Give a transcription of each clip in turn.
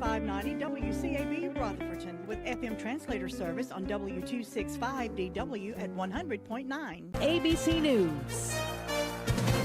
590 WCAB Rutherfordton with FM translator service on W265DW at 100.9. ABC News.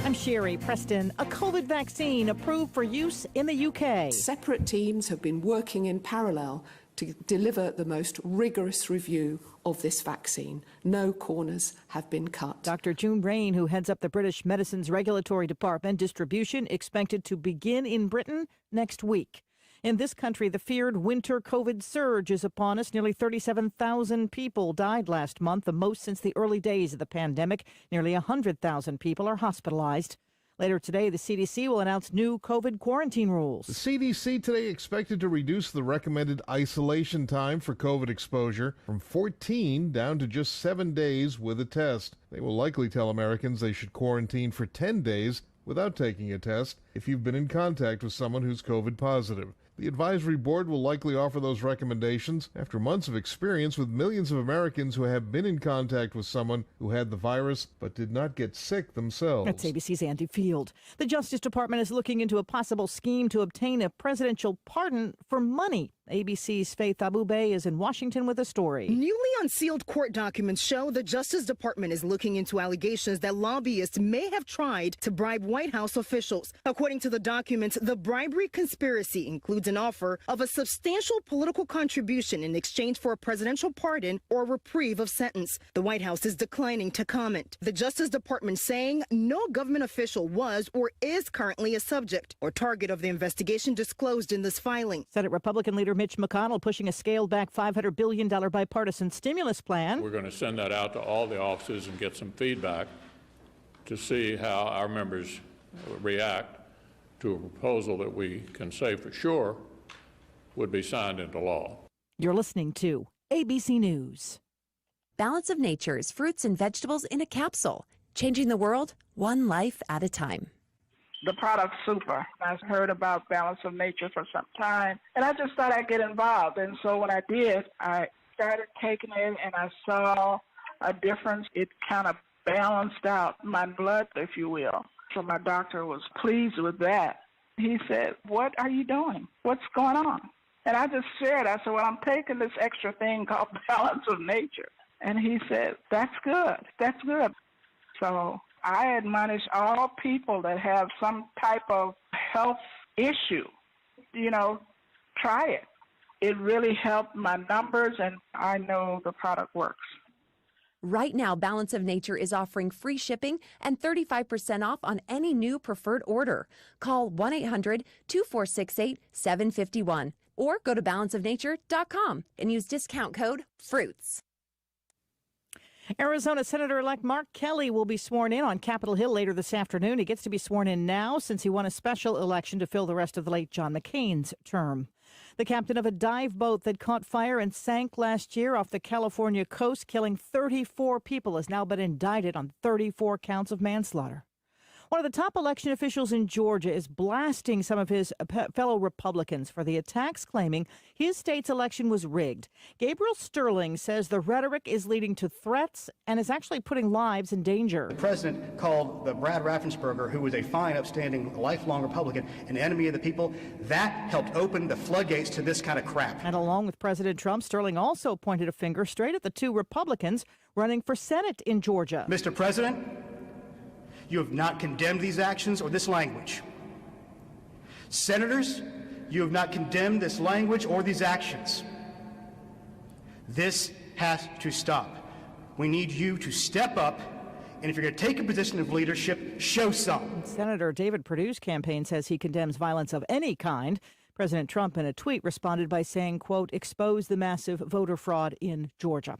I'm Sherry Preston. A COVID vaccine approved for use in the UK. Separate teams have been working in parallel to deliver the most rigorous review of this vaccine. No corners have been cut. Dr. June Rain, who heads up the British Medicines Regulatory Department, distribution expected to begin in Britain next week. In this country, the feared winter COVID surge is upon us. Nearly 37,000 people died last month, the most since the early days of the pandemic. Nearly 100,000 people are hospitalized. Later today, the CDC will announce new COVID quarantine rules. The CDC today expected to reduce the recommended isolation time for COVID exposure from 14 down to just 7 days with a test. They will likely tell Americans they should quarantine for 10 days without taking a test if you've been in contact with someone who's COVID positive. The advisory board will likely offer those recommendations after months of experience with millions of Americans who have been in contact with someone who had the virus but did not get sick themselves. That's ABC's Andy Field. The Justice Department is looking into a possible scheme to obtain a presidential pardon for money. ABC's Faith Abubey is in Washington with a story. Newly unsealed court documents show the Justice Department is looking into allegations that lobbyists may have tried to bribe White House officials. According to the documents, the bribery conspiracy includes an offer of a substantial political contribution in exchange for a presidential pardon or reprieve of sentence. The White House is declining to comment. The Justice Department saying no government official was or is currently a subject or target of the investigation disclosed in this filing. Senate Republican leader Mitch McConnell pushing a scaled-back $500 billion bipartisan stimulus plan. We're going to send that out to all the offices and get some feedback to see how our members react to a proposal that we can say for sure would be signed into law. You're listening to ABC News. Balance of Nature's fruits and vegetables in a capsule, changing the world one life at a time. The product's super. I've heard about Balance of Nature for some time, and I just thought I'd get involved. And so when I did, I started taking it, and I saw a difference. It kind of balanced out my blood, if you will. So my doctor was pleased with that. He said, "What are you doing? What's going on?" And I just shared. I said, "Well, I'm taking this extra thing called Balance of Nature." And he said, "That's good. That's good." So I admonish all people that have some type of health issue, try it. It really helped my numbers, and I know the product works. Right now, Balance of Nature is offering free shipping and 35% off on any new preferred order. Call 1-800-2468-751 or go to balanceofnature.com and use discount code FRUITS. Arizona Senator-elect Mark Kelly will be sworn in on Capitol Hill later this afternoon. He gets to be sworn in now since he won a special election to fill the rest of the late John McCain's term. The captain of a dive boat that caught fire and sank last year off the California coast, killing 34 people, has now been indicted on 34 counts of manslaughter. One of the top election officials in Georgia is blasting some of his fellow Republicans for the attacks, claiming his state's election was rigged. Gabriel Sterling says the rhetoric is leading to threats and is actually putting lives in danger. The president called the Brad Raffensperger, who was a fine, upstanding, lifelong Republican, an enemy of the people. That helped open the floodgates to this kind of crap. And along with President Trump, Sterling also pointed a finger straight at the two Republicans running for Senate in Georgia. Mr. President, you have not condemned these actions or this language. Senators, you have not condemned this language or these actions. This has to stop. We need you to step up, and if you're going to take a position of leadership, show some. Senator David Perdue's campaign says he condemns violence of any kind. President Trump, in a tweet, responded by saying, quote, "expose the massive voter fraud in Georgia."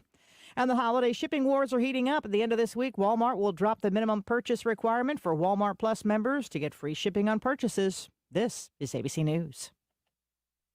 And the holiday shipping wars are heating up. At the end of this week, Walmart will drop the minimum purchase requirement for Walmart Plus members to get free shipping on purchases. This is ABC News.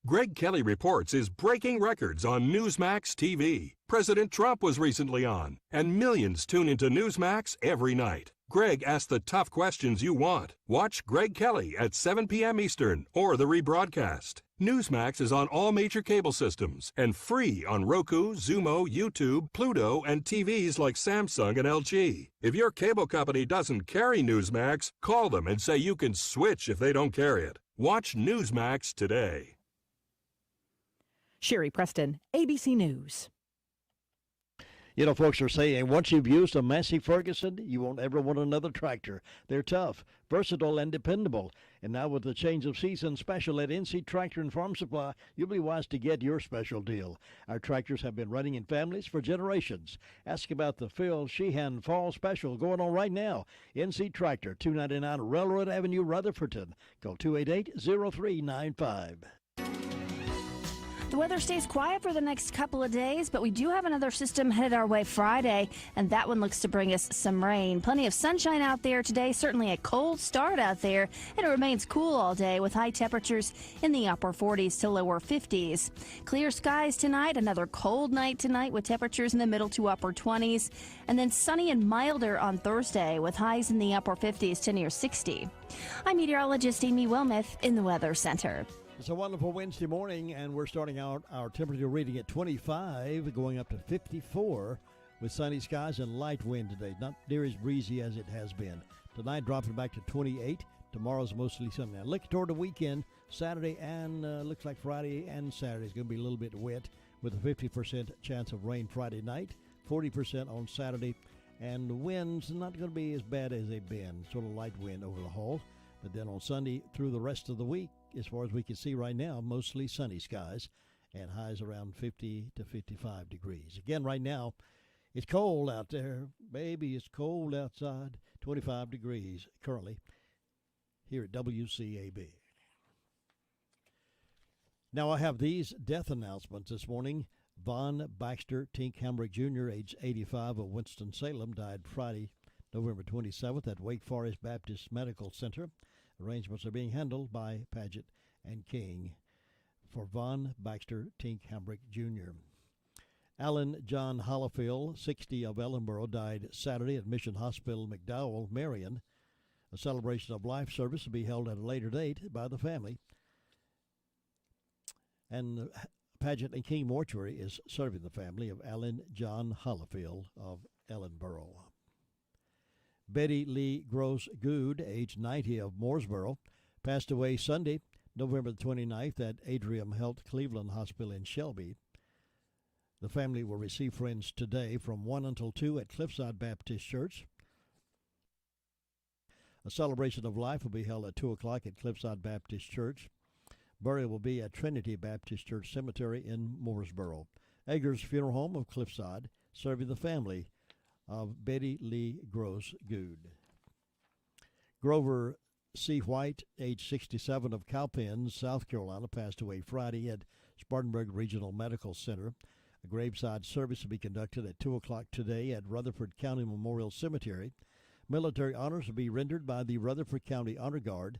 Greg Kelly Reports is breaking records on Newsmax TV. President Trump was recently on, and millions tune into Newsmax every night. Greg asks the tough questions you want. Watch Greg Kelly at 7 p.m. Eastern or the rebroadcast. Newsmax is on all major cable systems and free on Roku, Zumo, YouTube, Pluto, and TVs like Samsung and LG. If your cable company doesn't carry Newsmax, call them and say you can switch if they don't carry it. Watch Newsmax today. Sherry Preston, ABC News. You know, folks are saying once you've used a Massey Ferguson, you won't ever want another tractor. They're tough, versatile, and dependable. And now with the change of season special at NC Tractor and Farm Supply, you'll be wise to get your special deal. Our tractors have been running in families for generations. Ask about the Phil Sheehan Fall Special going on right now. NC Tractor, 299 Railroad Avenue, Rutherfordton. Call 288-0395. The weather stays quiet for the next couple of days, but we do have another system headed our way Friday, and that one looks to bring us some rain. Plenty of sunshine out there today, certainly a cold start out there, and it remains cool all day with high temperatures in the upper 40s to lower 50s. Clear skies tonight, another cold night tonight with temperatures in the middle to upper 20s, and then sunny and milder on Thursday with highs in the upper 50s to near 60. I'm meteorologist Amy Wilmoth in the Weather Center. It's a wonderful Wednesday morning, and we're starting out our temperature reading at 25, going up to 54 with sunny skies and light wind today. Not near as breezy as it has been. Tonight dropping back to 28. Tomorrow's mostly sunny. Now look toward the weekend, Saturday and looks like Friday and Saturday is going to be a little bit wet with a 50% chance of rain Friday night, 40% on Saturday, and the winds not going to be as bad as they've been, sort of light wind over the whole. But then on Sunday through the rest of the week, as far as we can see right now, mostly sunny skies and highs around 50 to 55 degrees. Again, right now, it's cold out there. Baby, it's cold outside. 25 degrees currently here at WCAB. Now I have these death announcements this morning. Von Baxter Tink Hamrick Jr., age 85 of Winston-Salem, died Friday, November 27th at Wake Forest Baptist Medical Center. Arrangements are being handled by Paget and King for Von Baxter Tink Hamrick Jr. Alan John Hollifield, 60 of Ellenboro, died Saturday at Mission Hospital, McDowell, Marion. A celebration of life service will be held at a later date by the family. And Paget and King Mortuary is serving the family of Alan John Hollifield of Ellenboro. Betty Lee Gross Good, age 90 of Mooresboro, passed away Sunday, November 29th at Adrium Health Cleveland Hospital in Shelby. The family will receive friends today from 1 until 2 at Cliffside Baptist Church. A celebration of life will be held at 2 o'clock at Cliffside Baptist Church. Burial will be at Trinity Baptist Church Cemetery in Mooresboro. Eggers Funeral Home of Cliffside, serving the family of Betty Lee Gross Good. Grover C. White, age 67 of Cowpens, South Carolina, passed away Friday at Spartanburg Regional Medical Center. A graveside service will be conducted at 2 o'clock today at Rutherford County Memorial Cemetery. Military honors will be rendered by the Rutherford County Honor Guard.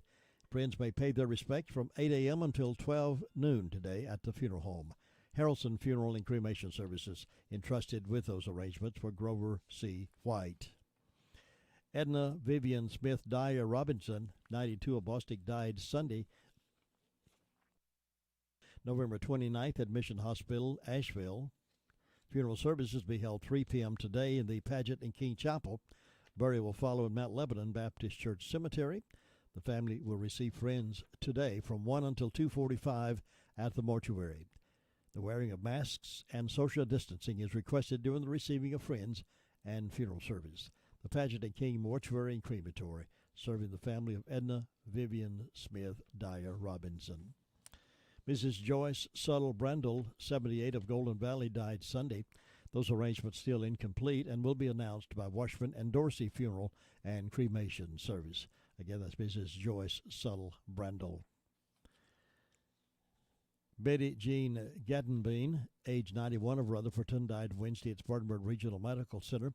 Friends may pay their respects from 8 a.m. until 12 noon today at the funeral home. Harrelson Funeral and Cremation Services entrusted with those arrangements for Grover C. White. Edna Vivian Smith Dyer Robinson, 92 of Bostic, died Sunday, November 29th at Mission Hospital, Asheville. Funeral services will be held 3 p.m. today in the Paget and King Chapel. Burial will follow in Mount Lebanon Baptist Church Cemetery. The family will receive friends today from 1 until 2:45 at the mortuary. The wearing of masks and social distancing is requested during the receiving of friends and funeral service. The Paget and King Mortuary and Crematory, serving the family of Edna Vivian Smith Dyer Robinson. Mrs. Joyce Suttle Brandel, 78 of Golden Valley, died Sunday. Those arrangements still incomplete and will be announced by Washburn and Dorsey Funeral and Cremation Service. Again, that's Mrs. Joyce Suttle Brandel. Betty Jean Gattenbean, age 91 of Rutherfordton, died Wednesday at Spartanburg Regional Medical Center.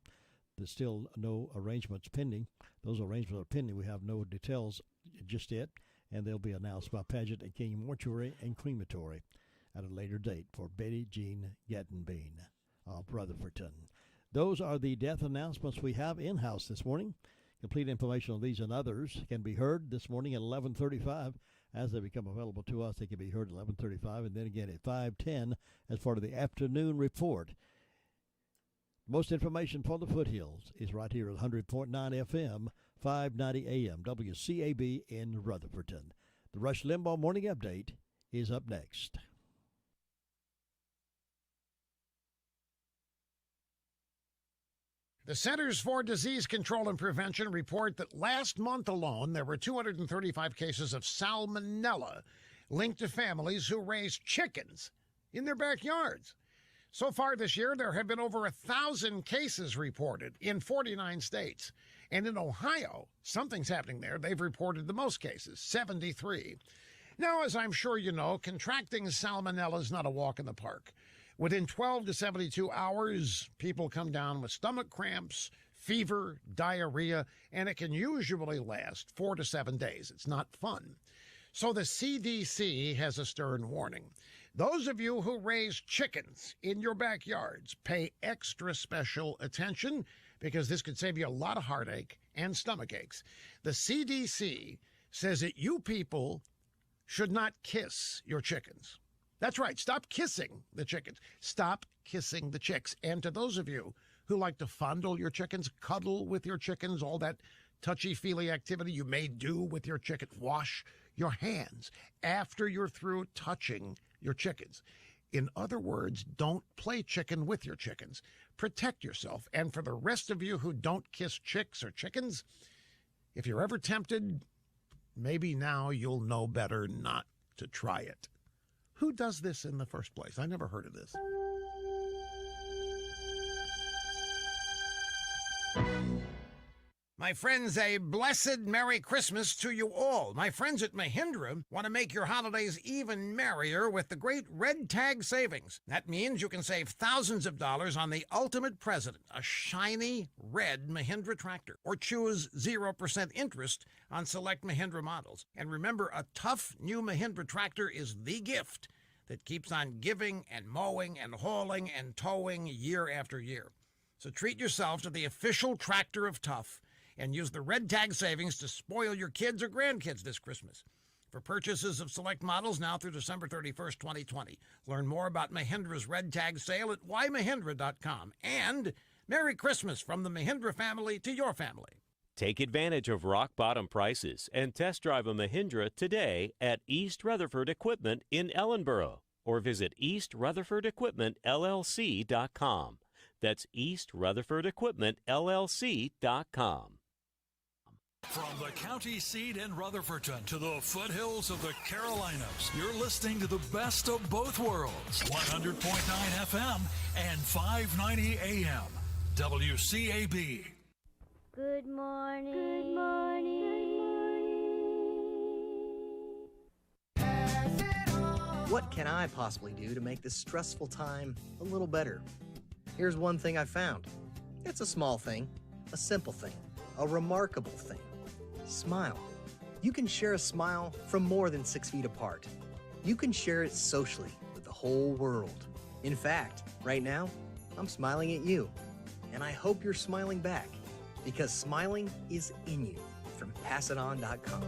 There's still no arrangements pending. Those arrangements are pending. We have no details just yet, and they'll be announced by Paget and King Mortuary and Crematory at a later date for Betty Jean Gattenbean of Rutherfordton. Those are the death announcements we have in-house this morning. Complete information on these and others can be heard this morning at 11:35. As they become available to us, they can be heard at 11:35 and then again at 5:10 as part of the afternoon report. Most information for the foothills is right here at 100.9 FM, 590 AM, WCAB in Rutherfordton. The Rush Limbaugh Morning Update is up next. The Centers for Disease Control and Prevention report that last month alone, there were 235 cases of salmonella linked to families who raise chickens in their backyards. So far this year, there have been over 1,000 cases reported in 49 states. And in Ohio, something's happening there. They've reported the most cases, 73. Now, as I'm sure you know, contracting salmonella is not a walk in the park. Within 12 to 72 hours, people come down with stomach cramps, fever, diarrhea, and it can usually last 4 to 7 days. It's not fun. So the CDC has a stern warning. Those of you who raise chickens in your backyards, pay extra special attention because this could save you a lot of heartache and stomach aches. The CDC says that you people should not kiss your chickens. That's right. Stop kissing the chickens. Stop kissing the chicks. And to those of you who like to fondle your chickens, cuddle with your chickens, all that touchy-feely activity you may do with your chicken, wash your hands after you're through touching your chickens. In other words, don't play chicken with your chickens. Protect yourself. And for the rest of you who don't kiss chicks or chickens, if you're ever tempted, maybe now you'll know better not to try it. Who does this in the first place? I never heard of this. My friends, a blessed Merry Christmas to you all. My friends at Mahindra want to make your holidays even merrier with the great Red Tag savings. That means you can save thousands of dollars on the ultimate President, a shiny red Mahindra tractor, or choose 0% interest on select Mahindra models. And remember, a tough new Mahindra tractor is the gift that keeps on giving and mowing and hauling and towing year after year. So treat yourself to the official tractor of tough and use the Red Tag savings to spoil your kids or grandkids this Christmas. For purchases of select models now through December 31st, 2020. Learn more about Mahindra's Red Tag sale at whymahindra.com. And Merry Christmas from the Mahindra family to your family. Take advantage of rock bottom prices and test drive a Mahindra today at East Rutherford Equipment in Ellenboro or visit eastrutherfordequipmentllc.com. That's eastrutherfordequipmentllc.com. From the county seat in Rutherfordton to the foothills of the Carolinas, you're listening to the best of both worlds. 100.9 FM and 590 AM. WCAB. Good morning. Good morning. What can I possibly do to make this stressful time a little better? Here's one thing I found. It's a small thing, a simple thing, a remarkable thing. Smile. You can share a smile from more than 6 feet apart. You can share it socially with the whole world. In fact, right now, I'm smiling at you. And I hope you're smiling back, because smiling is in you. From PassItOn.com.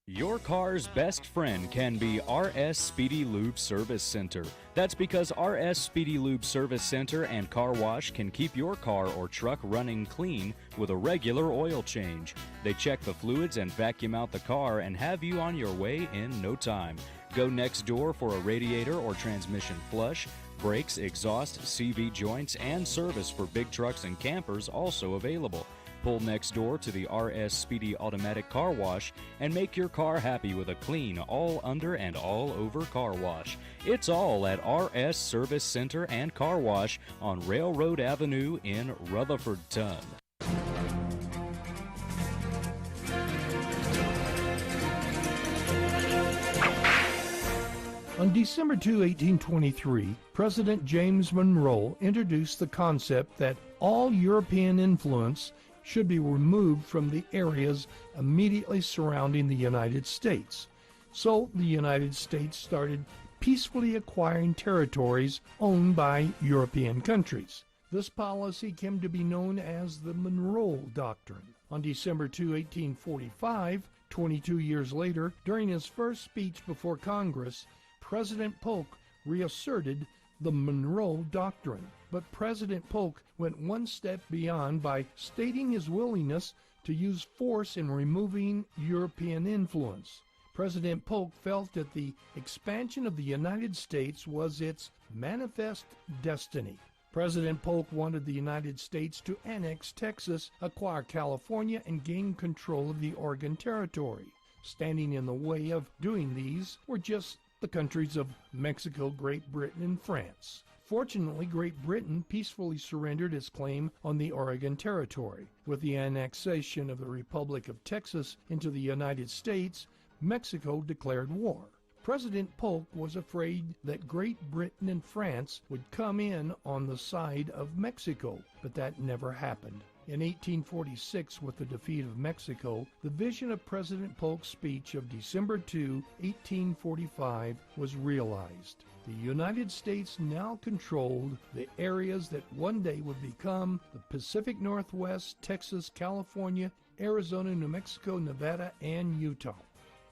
Your car's best friend can be RS Speedy Lube Service Center. That's because RS Speedy Lube Service Center and Car Wash can keep your car or truck running clean with a regular oil change. They check the fluids and vacuum out the car and have you on your way in no time. Go next door for a radiator or transmission flush, brakes, exhaust, CV joints, and service for big trucks and campers also available. Pull next door to the RS Speedy Automatic Car Wash and make your car happy with a clean, all under and all over car wash. It's all at RS Service Center and Car Wash on Railroad Avenue in Rutherfordton. On December 2, 1823, President James Monroe introduced the concept that all European influence should be removed from the areas immediately surrounding the United States. So the United States started peacefully acquiring territories owned by European countries. This policy came to be known as the Monroe Doctrine. On December 2, 1845, 22 years later, during his first speech before Congress, President Polk reasserted the Monroe Doctrine. But President Polk went one step beyond by stating his willingness to use force in removing European influence. President Polk felt that the expansion of the United States was its manifest destiny. President Polk wanted the United States to annex Texas, acquire California, and gain control of the Oregon Territory. Standing in the way of doing these were just the countries of Mexico, Great Britain, and France. Fortunately, Great Britain peacefully surrendered its claim on the Oregon Territory. With the annexation of the Republic of Texas into the United States, Mexico declared war. President Polk was afraid that Great Britain and France would come in on the side of Mexico, but that never happened. In 1846, with the defeat of Mexico, the vision of President Polk's speech of December 2, 1845 was realized. The United States now controlled the areas that one day would become the Pacific Northwest, Texas, California, Arizona, New Mexico, Nevada, and Utah.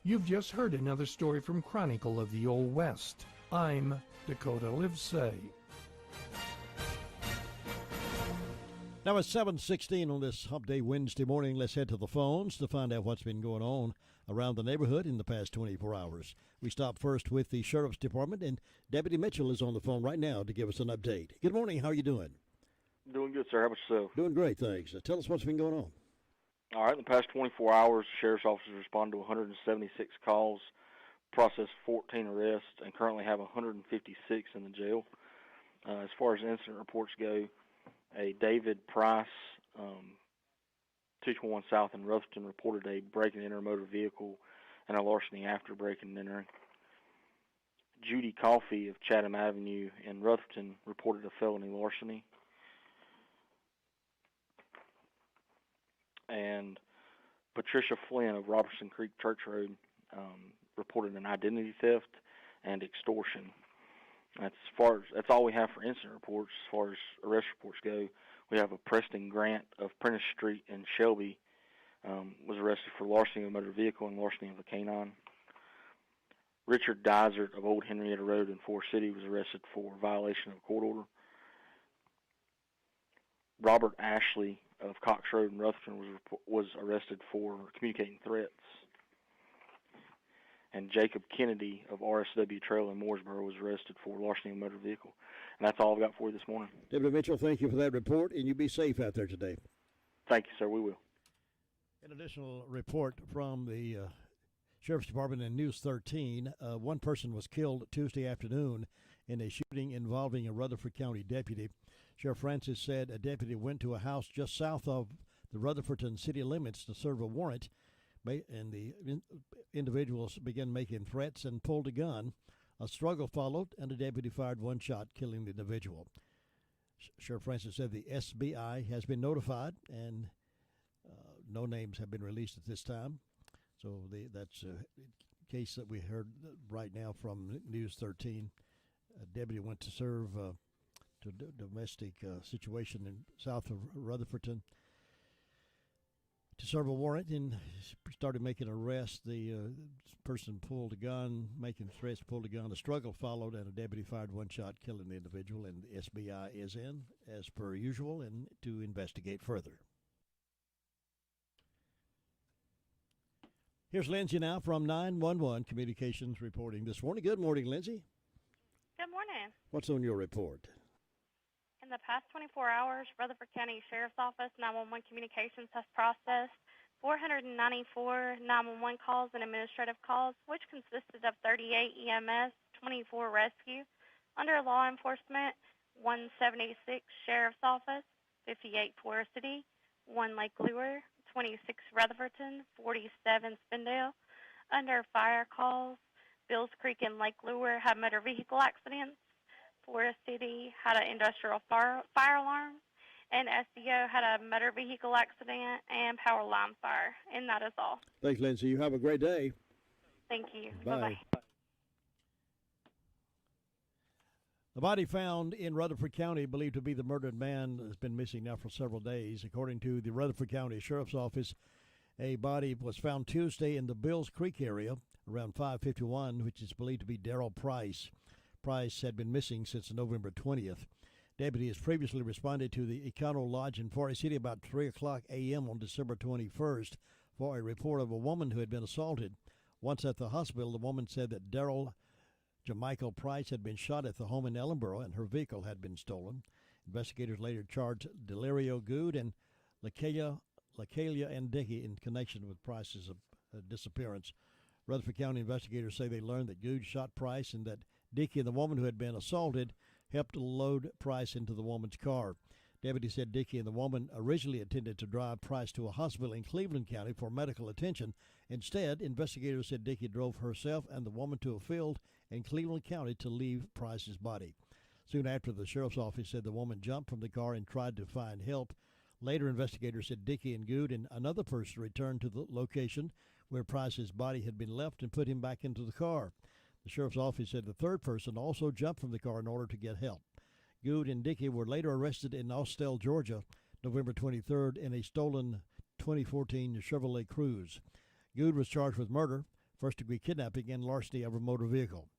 You've just heard another story from Chronicle of the Old West. I'm Dakota Livesay. Now it's 7:16 on this Hump Day Wednesday morning. Let's head to the phones to find out what's been going on around the neighborhood in the past 24 hours. We stop first with the Sheriff's Department, and Deputy Mitchell is on the phone right now to give us an update. Good morning. How are you doing? Doing good, sir. How about yourself? Doing great, thanks. Tell us what's been going on. All right. In the past 24 hours, the Sheriff's officers responded to 176 calls, processed 14 arrests, and currently have 156 in the jail. As far as incident reports go, a David Price, 221 South in Rutherford, reported a break and enter motor vehicle and a larceny after breaking and entering. Judy Coffey of Chatham Avenue in Rutherford reported a felony larceny. And Patricia Flynn of Robertson Creek Church Road reported an identity theft and extortion. That's all we have for incident reports. As far as arrest reports go, we have a Preston Grant of Prentice Street in Shelby was arrested for larceny of a motor vehicle and larceny of a canine. Richard Dysert of Old Henrietta Road in Forest City was arrested for violation of a court order. Robert Ashley of Cox Road in Rutherford was arrested for communicating threats. And Jacob Kennedy of RSW Trail in Mooresboro was arrested for larceny of a motor vehicle. And that's all I've got for you this morning. Deputy Mitchell, thank you for that report, and you be safe out there today. Thank you, sir. We will. An additional report from the Sheriff's Department in News 13. One person was killed Tuesday afternoon in a shooting involving a Rutherford County deputy. Sheriff Francis said a deputy went to a house just south of the Rutherfordton city limits to serve a warrant, and the individuals began making threats and pulled a gun. A struggle followed, and the deputy fired one shot, killing the individual. Sheriff Francis said the SBI has been notified, and no names have been released at this time. So that's a case that we heard right now from News 13. A deputy went to serve to a domestic situation in south of Rutherfordton to serve a warrant and started making arrests. The person pulled a gun, making threats, pulled a gun. A struggle followed, and a deputy fired one shot, killing the individual. And the SBI is in, as per usual, and to investigate further. Here's Lindsay now from 911 Communications reporting this morning. Good morning, Lindsay. Good morning. What's on your report? In the past 24 hours, Rutherford County Sheriff's Office 911 Communications has processed 494 911 calls and administrative calls, which consisted of 38 EMS, 24 rescue. Under law enforcement, 176 Sheriff's Office, 58 Forest City, 1 Lake Lure, 26 Rutherfordton, 47 Spindale. Under fire calls, Bills Creek and Lake Lure had motor vehicle accidents. Forest City had an industrial fire alarm, and SDO had a motor vehicle accident and power line fire. And that is all. Thanks, Lindsay. You have a great day. Thank you. Bye. Bye-bye. The body found in Rutherford County, believed to be the murdered man, has been missing now for several days. According to the Rutherford County Sheriff's Office, a body was found Tuesday in the Bills Creek area around 551, which is believed to be Darrell Price. Price had been missing since November 20th. Deputies previously responded to the Econo Lodge in Forest City about 3 o'clock a.m. on December 21st for a report of a woman who had been assaulted. Once at the hospital, the woman said that Darrell Jamichael Price had been shot at the home in Ellenboro and her vehicle had been stolen. Investigators later charged Delario Good and LaKayla and Dickey in connection with Price's disappearance. Rutherford County investigators say they learned that Good shot Price and that Dickey and the woman who had been assaulted helped load Price into the woman's car. Deputies said Dickey and the woman originally intended to drive Price to a hospital in Cleveland County for medical attention. Instead, investigators said Dickey drove herself and the woman to a field in Cleveland County to leave Price's body. Soon after, the sheriff's office said the woman jumped from the car and tried to find help. Later, investigators said Dickey and Good and another person returned to the location where Price's body had been left and put him back into the car. The sheriff's office said the third person also jumped from the car in order to get help. Good and Dickey were later arrested in Austell, Georgia, November 23rd in a stolen 2014 Chevrolet Cruze. Good was charged with murder, first-degree kidnapping, and larceny of a motor vehicle.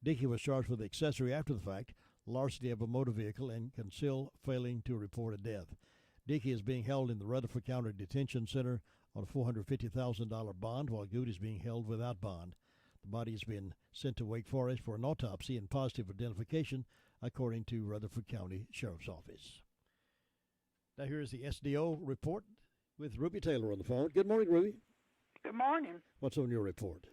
Dickey was charged with accessory after the fact, larceny of a motor vehicle, and conceal failing to report a death. Dickey is being held in the Rutherford County Detention Center on a $450,000 bond, while Good is being held without bond. The body has been sent to Wake Forest for an autopsy and positive identification, according to Rutherford County Sheriff's Office. Now here is the SDO report with Ruby Taylor on the phone. Good morning, Ruby. Good morning. What's on your report?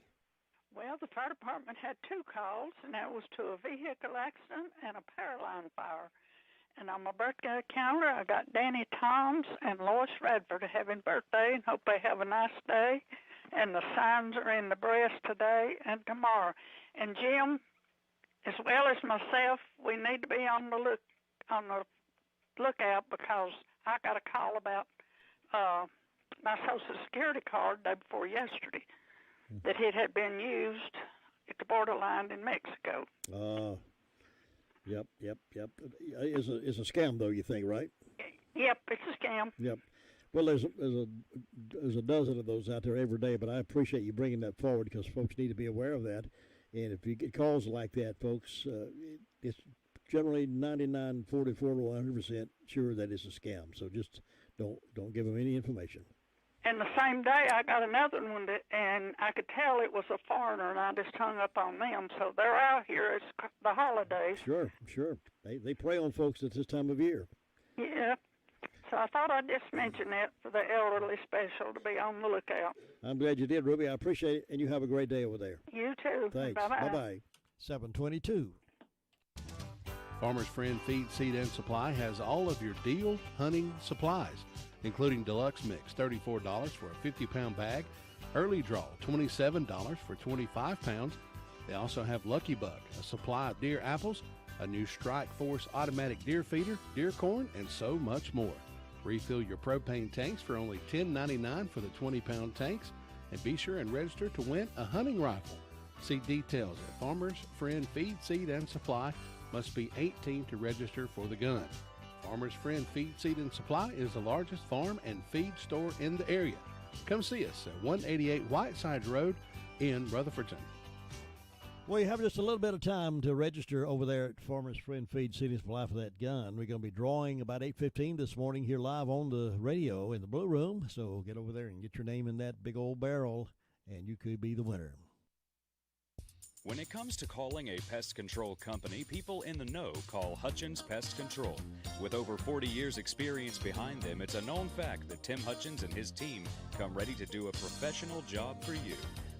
Well, the fire department had 2 calls, and that was to a vehicle accident and a power line fire. And on my birthday calendar, I got Danny Toms and Lois Radford having birthday, and hope they have a nice day. And the signs are in the breast today and tomorrow. And Jim, as well as myself, we need to be on the lookout because I got a call about my Social Security card the day before yesterday that it had been used at the borderline in Mexico. Yep. It's a scam, though, you think, right? Yep, it's a scam. Yep. Well, there's a dozen of those out there every day, but I appreciate you bringing that forward because folks need to be aware of that. And if you get calls like that, folks, it's generally 99, 44 to 100% sure that it's a scam. So just don't give them any information. And the same day, I got another one, and I could tell it was a foreigner, and I just hung up on them. So they're out here. It's the holidays. Sure. They prey on folks at this time of year. Yeah. So I thought I'd just mention that for the elderly special to be on the lookout. I'm glad you did, Ruby. I appreciate it, and you have a great day over there. You too. Thanks. Bye-bye. Bye-bye. 722. Farmer's Friend Feed, Seed, and Supply has all of your deal hunting supplies, including Deluxe Mix, $34 for a 50-pound bag, Early Draw, $27 for 25 pounds. They also have Lucky Buck, a supply of deer apples, a new Strike Force automatic deer feeder, deer corn, and so much more. Refill your propane tanks for only $10.99 for the 20-pound tanks, and be sure and register to win a hunting rifle. See details at Farmer's Friend Feed, Seed, and Supply. Must be 18 to register for the gun. Farmer's Friend Feed, Seed, and Supply is the largest farm and feed store in the area. Come see us at 188 Whitesides Road in Rutherfordton. Well, you have just a little bit of time to register over there at Farmer's Friend Feed, Seed, and Supply for that gun. We're going to be drawing about 8:15 this morning here live on the radio in the Blue Room. So get over there and get your name in that big old barrel, and you could be the winner. When it comes to calling a pest control company, people in the know call Hutchins Pest Control. With over 40 years' experience behind them, it's a known fact that Tim Hutchins and his team come ready to do a professional job for you.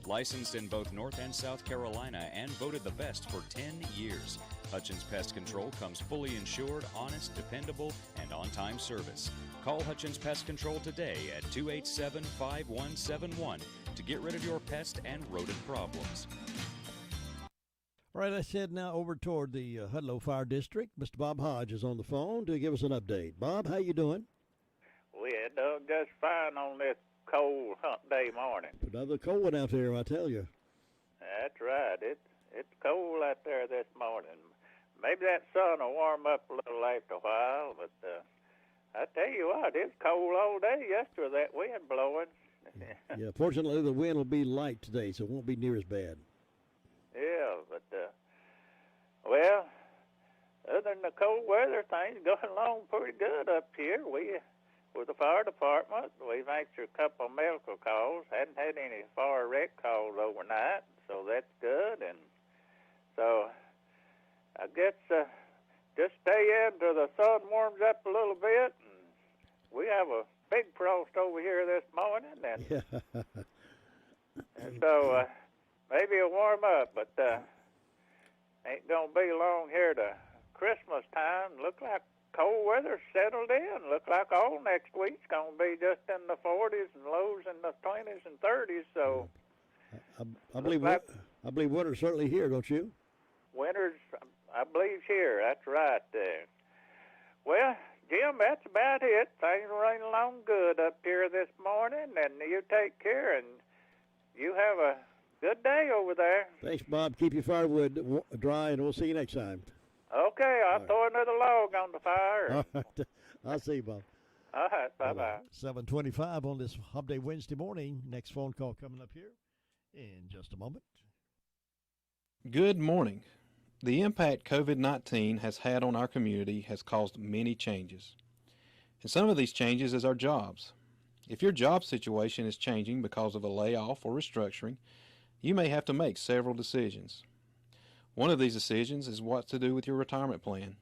Licensed in both North and South Carolina and voted the best for 10 years. Hutchins Pest Control comes fully insured, honest, dependable, and on-time service. Call Hutchins Pest Control today at 287-5171 to get rid of your pest and rodent problems. All right, let's head now over toward the Hudlow Fire District. Mr. Bob Hodge is on the phone to give us an update. Bob, how you doing? We're doing just fine on this cold hump day morning. Another cold one out there, I tell you. That's right. It's cold out there this morning. Maybe that sun will warm up a little after a while, but I tell you what, it's cold all day yesterday, that wind blowing. Yeah, fortunately the wind will be light today, so it won't be near as bad. Yeah, but, well, other than the cold weather, things going along pretty good up here. With the fire department, we've answered a couple of medical calls. Hadn't had any fire wreck calls overnight, so that's good. And so I guess just stay in till the sun warms up a little bit. And we have a big frost over here this morning, and so maybe it'll warm up, but ain't gonna be long here to Christmas time. Look like cold weather settled in. Look like all next week's gonna be just in the 40s and lows in the 20s and 30s. So I believe winter's certainly here, don't you? winter's, I believe, here. That's right. Well, Jim, that's about it. Things are running along good up here this morning, and you take care, and you have a good day over there. Thanks, Bob. Keep your firewood dry, and we'll see you next time. Okay, I'll throw another log on the fire. All right. I'll see you, Bob. All right, bye-bye. 7:25 on this Hump Day Wednesday morning. Next phone call coming up here in just a moment. Good morning. The impact COVID-19 has had on our community has caused many changes. And some of these changes is our jobs. If your job situation is changing because of a layoff or restructuring, you may have to make several decisions. One of these decisions is what to do with your retirement plan.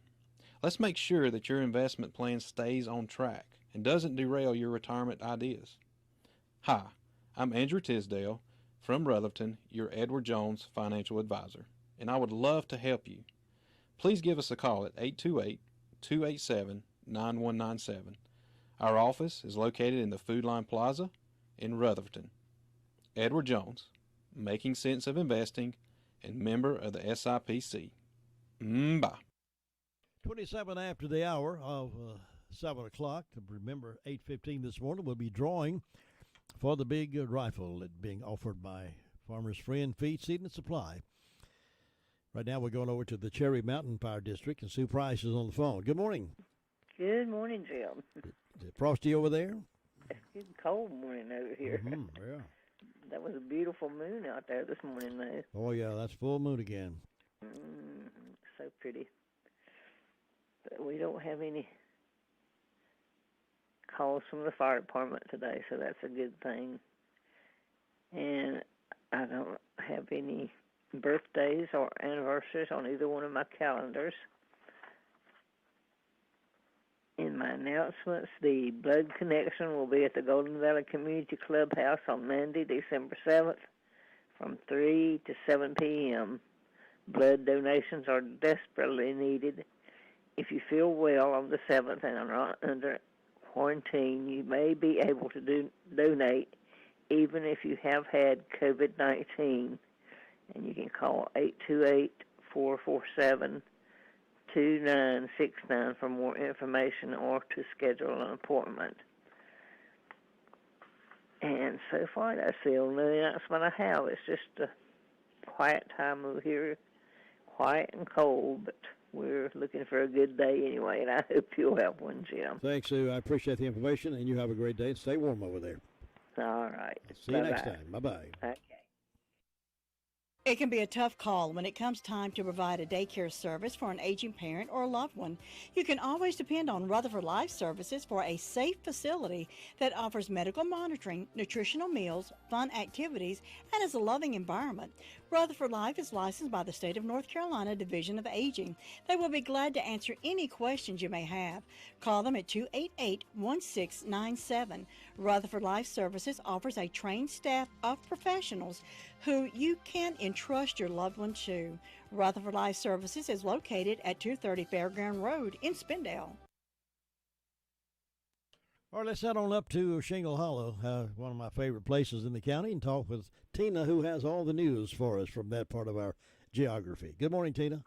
Let's make sure that your investment plan stays on track and doesn't derail your retirement ideas. Hi, I'm Andrew Tisdale from Rutherford, your Edward Jones financial advisor, and I would love to help you. Please give us a call at 828-287-9197. Our office is located in the Food Line Plaza in Rutherford. Edward Jones, making sense of investing and member of the SIPC. Bye. 27 after the hour of 7 o'clock. Remember, 8:15 this morning we'll be drawing for the big rifle that being offered by Farmers Friend Feed, Seed, and Supply. Right now we're going over to the Cherry Mountain Fire District, and Sue Price is on the phone. Good morning. Good morning, Jim. Is it frosty over there? It's getting cold morning over here. Yeah. That was a beautiful moon out there this morning, though. Oh, yeah, that's full moon again. So pretty. But we don't have any calls from the fire department today, so that's a good thing. And I don't have any birthdays or anniversaries on either one of my calendars. In my announcements, the blood connection will be at the Golden Valley Community Clubhouse on Monday, December 7th from 3 to 7 p.m. Blood donations are desperately needed. If you feel well on the 7th and are not under quarantine, you may be able to donate even if you have had COVID-19. And you can call 828-447-2969 for more information or to schedule an appointment. And so far, that's the only announcement I have. It's just a quiet time over here, quiet and cold, but we're looking for a good day anyway, and I hope you'll have one, Jim. Thanks, Sue. I appreciate the information, and you have a great day. Stay warm over there. All right. See you next time. Bye-bye. Okay. It can be a tough call when it comes time to provide a daycare service for an aging parent or a loved one. You can always depend on Rutherford Life Services for a safe facility that offers medical monitoring, nutritional meals, fun activities, and is a loving environment. Rutherford Life is licensed by the State of North Carolina Division of Aging. They will be glad to answer any questions you may have. Call them at 288-1697. Rutherford Life Services offers a trained staff of professionals who you can entrust your loved one to. Rutherford Life Services is located at 230 Fairground Road in Spindale. All right, let's head on up to Shingle Hollow, one of my favorite places in the county, and talk with Tina, who has all the news for us from that part of our geography. Good morning, Tina.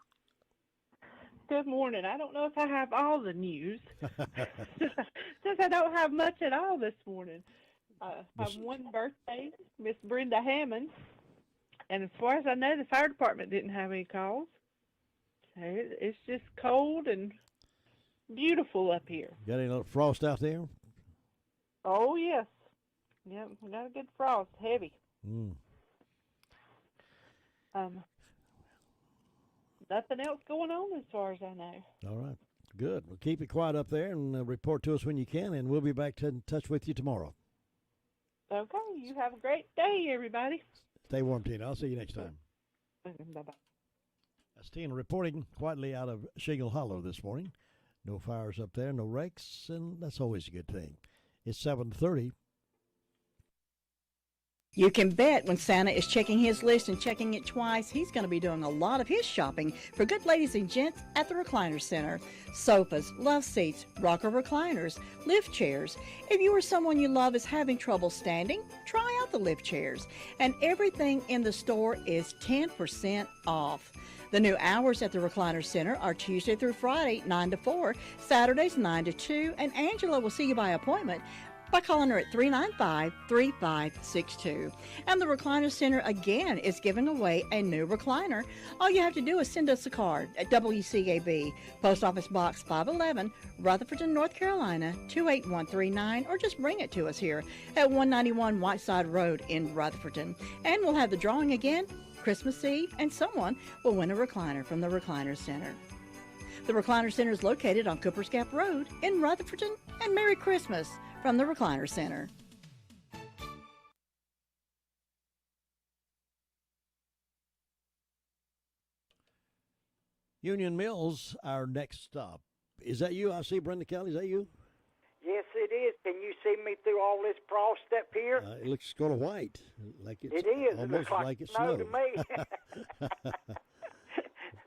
Good morning. I don't know if I have all the news, since I don't have much at all this morning. I have one birthday, Miss Brenda Hammond, and as far as I know, the fire department didn't have any calls. So it's just cold and beautiful up here. Got any little frost out there? Oh, yes. Yep, we got a good frost, heavy. Nothing else going on as far as I know. All right, good. Well, keep it quiet up there and report to us when you can, and we'll be back in touch with you tomorrow. Okay, you have a great day, everybody. Stay warm, Tina. I'll see you next time. Bye-bye. That's Tina reporting quietly out of Shingle Hollow this morning. No fires up there, no wrecks, and that's always a good thing. It's 7:30. You can bet when Santa is checking his list and checking it twice, he's going to be doing a lot of his shopping for good ladies and gents at the Recliner Center. Sofas, love seats, rocker recliners, lift chairs. If you or someone you love is having trouble standing, try out the lift chairs. And everything in the store is 10% off. The new hours at the Recliner Center are Tuesday through Friday, 9 to 4, Saturdays, 9 to 2, and Angela will see you by appointment by calling her at 395-3562. And the Recliner Center, again, is giving away a new recliner. All you have to do is send us a card at WCAB, Post Office Box 511, Rutherford, North Carolina, 28139, or just bring it to us here at 191 Whiteside Road in Rutherford. And we'll have the drawing again Christmas Eve, and someone will win a recliner from the Recliner Center. The Recliner Center is located on Cooper's Gap Road in Rutherford, and Merry Christmas from the Recliner Center. Union Mills, our next stop. Is that you? I see Brenda Kelly. Is that you? Yes, it is. Can you see me through all this frost up here? It looks kind of white, like it's it is. almost It looks like it's snow to me.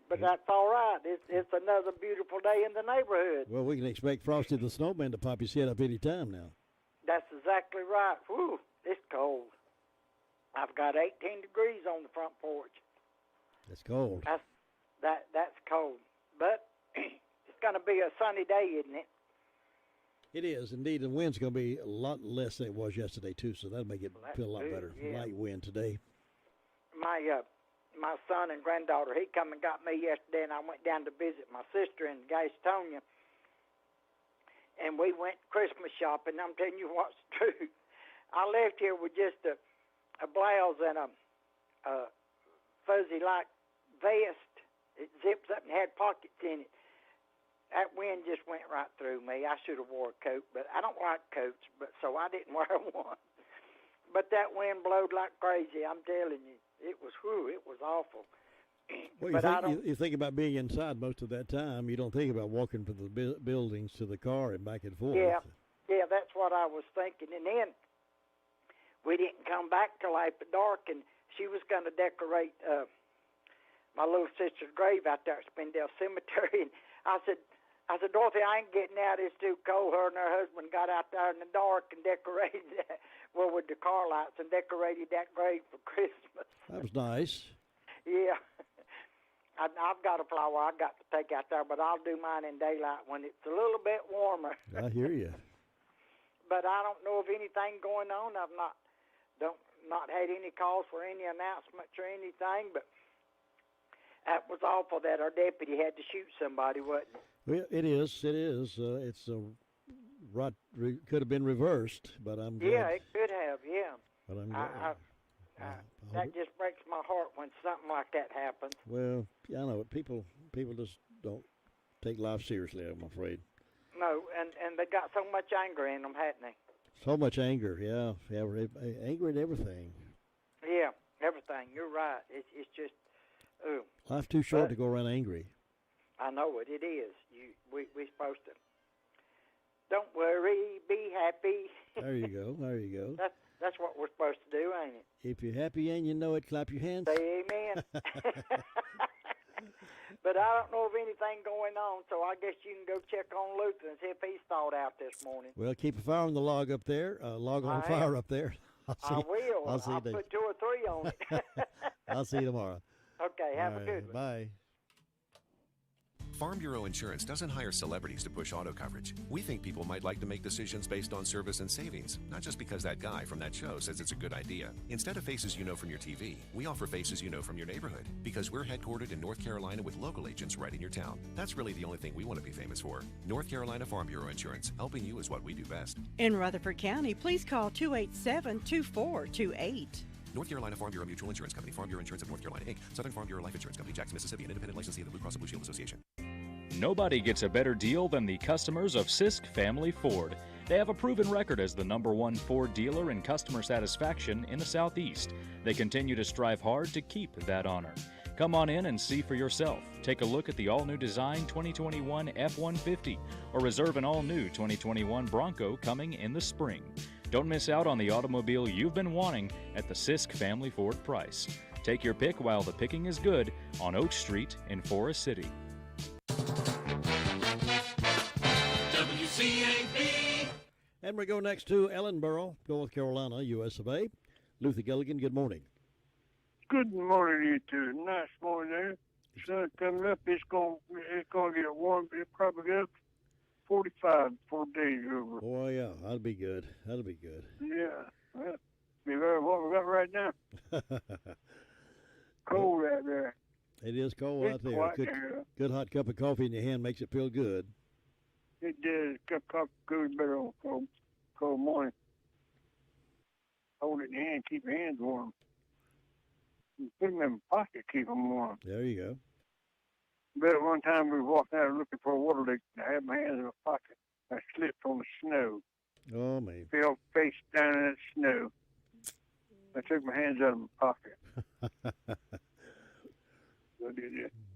But that's all right. It's another beautiful day in the neighborhood. Well, we can expect Frosty the Snowman to pop his head up any time now. That's exactly right. Whew, it's cold. I've got 18 degrees on the front porch. It's cold. That's cold. But it's going to be a sunny day, isn't it? It is, indeed. The wind's going to be a lot less than it was yesterday, too, so that'll make it feel a lot better. Yeah. Light wind today. My son and granddaughter, he come and got me yesterday, and I went down to visit my sister in Gastonia. And we went Christmas shopping. I'm telling you what's true. I left here with just a blouse and a fuzzy-like vest. It zips up and had pockets in it. That wind just went right through me. I should have wore a coat, but I don't like coats, so I didn't wear one. But that wind blowed like crazy, I'm telling you. It was awful. Well, you think about being inside most of that time. You don't think about walking from the buildings to the car and back and forth. Yeah, that's what I was thinking. And then we didn't come back till after dark, and she was going to decorate my little sister's grave out there at Spindale Cemetery. And I said, Dorothy, I ain't getting out. It's too cold. Her and her husband got out there in the dark and decorated that, with the car lights and decorated that grave for Christmas. That was nice. Yeah. I've got a flower I got to take out there, but I'll do mine in daylight when it's a little bit warmer. I hear you. But I don't know of anything going on. I've not had any calls for any announcements or anything, but that was awful that our deputy had to shoot somebody, wasn't it? Well, it is. It's could have been reversed, but I'm glad. Yeah, it could have. Yeah. But I'm that just breaks my heart when something like that happens. Well, I know it. People just don't take life seriously, I'm afraid. No, and they got so much anger in them, hadn't they? So much anger, yeah, anger at everything. Yeah, everything. You're right. It's just, ooh. Life's too short to go around angry. I know it. It is. We're supposed to. Don't worry, be happy. There you go. That's what we're supposed to do, ain't it? If you're happy and you know it, clap your hands. Say amen. But I don't know of anything going on, so I guess you can go check on Luther and see if he's thawed out this morning. Well, keep a fire on the log up there. Fire up there. I will. I'll put 2 or 3 on it. I'll see you tomorrow. Okay, have a good one. Bye. Farm Bureau Insurance doesn't hire celebrities to push auto coverage. We think people might like to make decisions based on service and savings, not just because that guy from that show says it's a good idea. Instead of faces you know from your TV, we offer faces you know from your neighborhood, because we're headquartered in North Carolina with local agents right in your town. That's really the only thing we want to be famous for. North Carolina Farm Bureau Insurance, helping you is what we do best. In Rutherford County, please call 287-2428. North Carolina Farm Bureau Mutual Insurance Company, Farm Bureau Insurance of North Carolina, Inc., Southern Farm Bureau Life Insurance Company, Jackson, Mississippi, an independent licensee of the Blue Cross and Blue Shield Association. Nobody gets a better deal than the customers of Sisk Family Ford. They have a proven record as the #1 Ford dealer in customer satisfaction in the Southeast. They continue to strive hard to keep that honor. Come on in and see for yourself. Take a look at the all-new design 2021 F-150 or reserve an all-new 2021 Bronco coming in the spring. Don't miss out on the automobile you've been wanting at the Sisk Family Ford Price. Take your pick while the picking is good on Oak Street in Forest City. WCAB. And we go next to Ellenboro, North Carolina, US of A. Luther Gilligan, good morning. Good morning, you two. Nice morning there. Sun coming up. It's gonna get warm. It'll probably get up 45 before day's over. Oh yeah, that'll be good. That'll be good. Yeah, well, be very what we got right now. Cold out there. It is cold out there. Quiet there. Good hot cup of coffee in your hand makes it feel good. It does. Cup of coffee goes better on cold morning. Hold it in your hand, keep your hands warm. You put them in your pocket, keep them warm. There you go. But one time we were walking out looking for a water leak. I had my hands in my pocket. I slipped on the snow. Oh, man. Fell face down in that snow. I took my hands out of my pocket.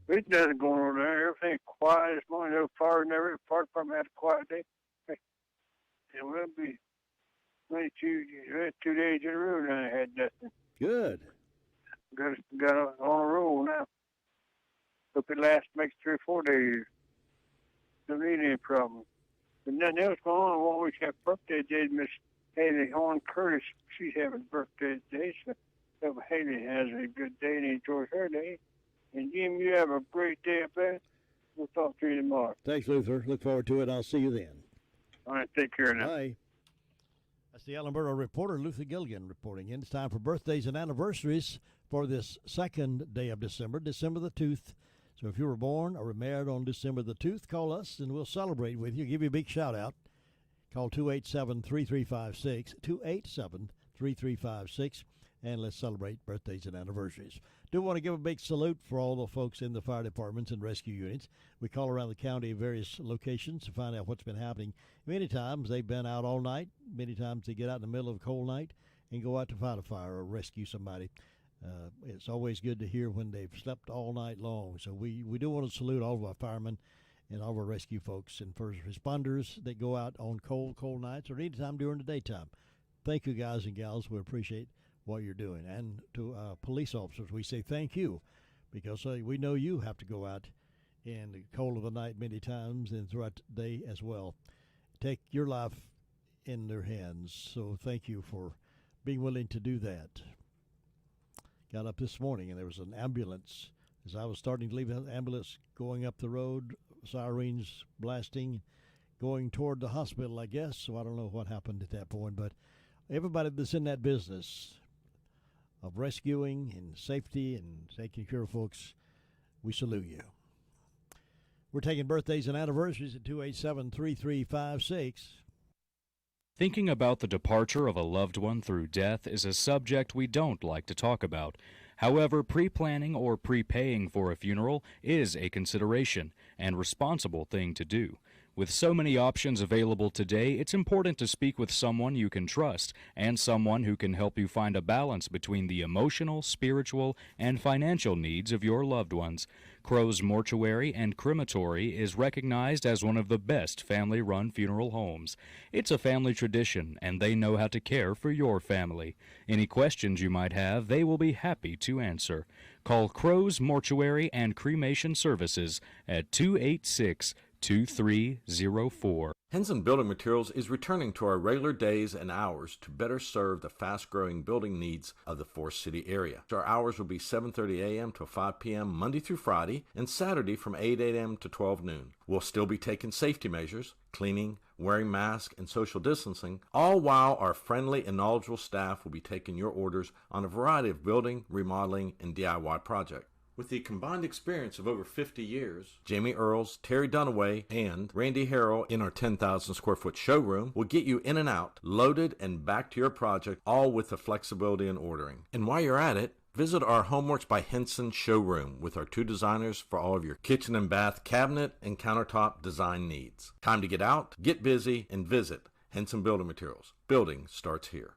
There's nothing going on there. Everything's quiet this morning. No fire and every fire department had a quiet day. It will be 2 days in a row now I had nothing. Good. Got on a roll now. Hope it lasts, makes 3 or 4 days. Don't need any problem. But nothing else going on. I always have birthday today. Miss Haley Horn Curtis, she's having birthday today. So hope Haley has a good day and enjoys her day. And Jim, you have a great day up there. We'll talk to you tomorrow. Thanks, Luther. Look forward to it. I'll see you then. All right, take care now. Bye. That's the Ellenboro reporter, Luther Gilligan, reporting in. It's time for birthdays and anniversaries for this second day of December, December the 2nd. So if you were born or were married on December the 2nd, call us and we'll celebrate with you. Give you a big shout out. Call 287-3356, 287-3356, and let's celebrate birthdays and anniversaries. Do want to give a big salute for all the folks in the fire departments and rescue units. We call around the county various locations to find out what's been happening. Many times they've been out all night. Many times they get out in the middle of a cold night and go out to fight a fire or rescue somebody. It's always good to hear when they've slept all night long. So we do want to salute all of our firemen and all of our rescue folks and first responders that go out on cold nights or anytime during the daytime. Thank you, guys and gals. We appreciate what you're doing. And to police officers, we say thank you because we know you have to go out in the cold of the night many times and throughout the day as well. Take your life in their hands. So thank you for being willing to do that. Got up this morning and there was an ambulance. As I was starting to leave the ambulance going up the road, sirens blasting, going toward the hospital, I guess. So I don't know what happened at that point, but everybody that's in that business of rescuing and safety and taking care of folks, we salute you. We're taking birthdays and anniversaries at 287-3356. Thinking about the departure of a loved one through death is a subject we don't like to talk about. However, pre-planning or prepaying for a funeral is a consideration and responsible thing to do. With so many options available today, it's important to speak with someone you can trust and someone who can help you find a balance between the emotional, spiritual, and financial needs of your loved ones. Crow's Mortuary and Crematory is recognized as one of the best family-run funeral homes. It's a family tradition, and they know how to care for your family. Any questions you might have, they will be happy to answer. Call Crow's Mortuary and Cremation Services at 286-2304. Henson Building Materials is returning to our regular days and hours to better serve the fast-growing building needs of the Forest City area. Our hours will be 7:30 a.m. to 5 p.m. Monday through Friday and Saturday from 8 a.m. to 12 noon. We'll still be taking safety measures, cleaning, wearing masks, and social distancing, all while our friendly and knowledgeable staff will be taking your orders on a variety of building, remodeling, and DIY projects. With the combined experience of over 50 years, Jamie Earls, Terry Dunaway, and Randy Harrell in our 10,000 square foot showroom will get you in and out, loaded and back to your project, all with the flexibility in ordering. And while you're at it, visit our Homeworks by Henson showroom with our 2 designers for all of your kitchen and bath cabinet and countertop design needs. Time to get out, get busy, and visit Henson Building Materials. Building starts here.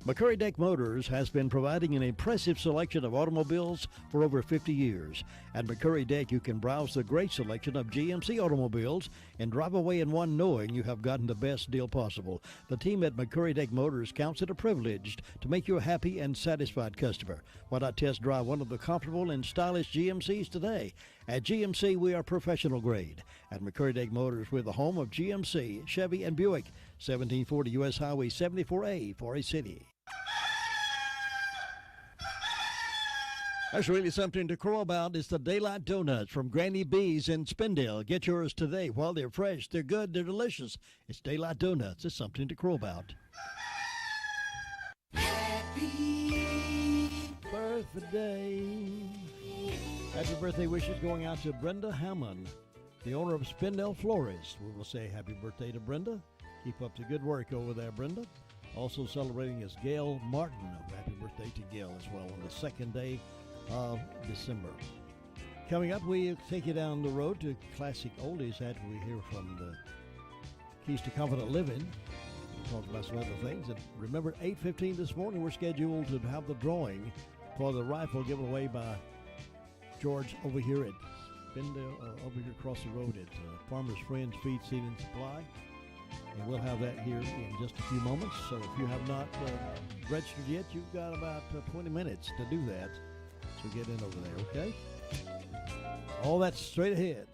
McCurry Deck Motors has been providing an impressive selection of automobiles for over 50 years. At McCurry Deck, you can browse the great selection of GMC automobiles and drive away in one knowing you have gotten the best deal possible. The team at McCurry Deck Motors counts it a privilege to make you a happy and satisfied customer. Why not test drive one of the comfortable and stylish GMCs today? At GMC, we are professional grade. At McCurry Deck Motors, we're the home of GMC, Chevy, and Buick. 1740 U.S. Highway 74A, Forest City. That's really something to crow about. It's the Daylight Donuts from Granny B's in Spindale. Get yours today while they're fresh. They're good. They're delicious. It's Daylight Donuts. It's something to crow about. Happy birthday. Happy birthday wishes going out to Brenda Hammond, the owner of Spindale Florist. We will say happy birthday to Brenda. Keep up the good work over there, Brenda. Also celebrating is Gail Martin. Happy birthday to Gail as well on the second day of December. Coming up, we take you down the road to classic oldies after we hear from the Keys to Confident Living. We'll talk about some other things. And remember, 8:15 this morning, we're scheduled to have the drawing for the rifle given away by George over here at Spindale, over here across the road at Farmer's Friends Feed, Seed, and Supply. And we'll have that here in just a few moments. So if you have not registered yet, you've got about 20 minutes to do that. So get in over there, okay? All that's straight ahead.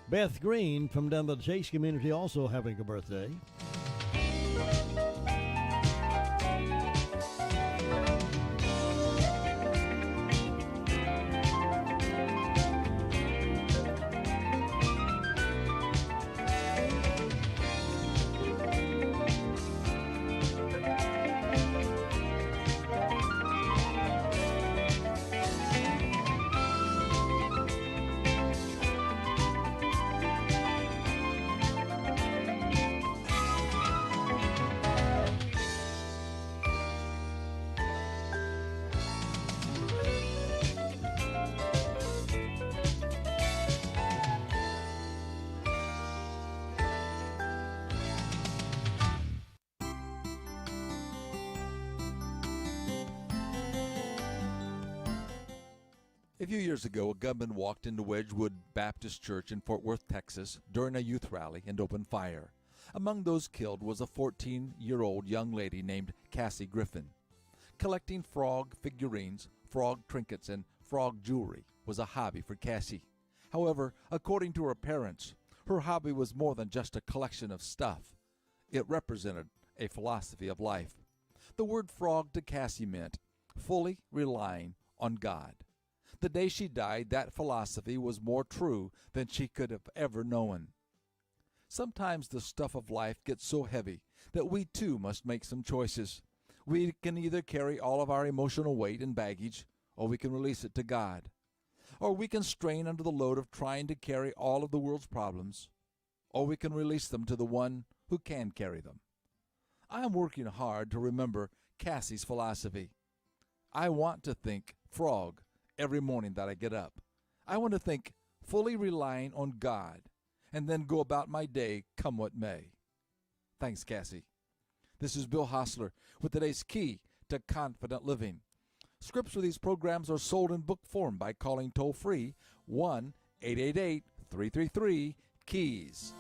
Beth Green from down the Chase community also having a birthday. A few years ago, a gunman walked into Wedgewood Baptist Church in Fort Worth, Texas, during a youth rally and opened fire. Among those killed was a 14-year-old young lady named Cassie Griffin. Collecting frog figurines, frog trinkets, and frog jewelry was a hobby for Cassie. However, according to her parents, her hobby was more than just a collection of stuff. It represented a philosophy of life. The word frog to Cassie meant fully relying on God. The day she died, that philosophy was more true than she could have ever known. Sometimes the stuff of life gets so heavy that we too must make some choices. We can either carry all of our emotional weight and baggage, or we can release it to God. Or we can strain under the load of trying to carry all of the world's problems, or we can release them to the one who can carry them. I am working hard to remember Cassie's philosophy. I want to think frog every morning that I get up. I want to think fully relying on God and then go about my day come what may. Thanks, Cassie. This is Bill Hostler with today's Key to Confident Living. Scripts for these programs are sold in book form by calling toll-free 1-888-333-KEYS.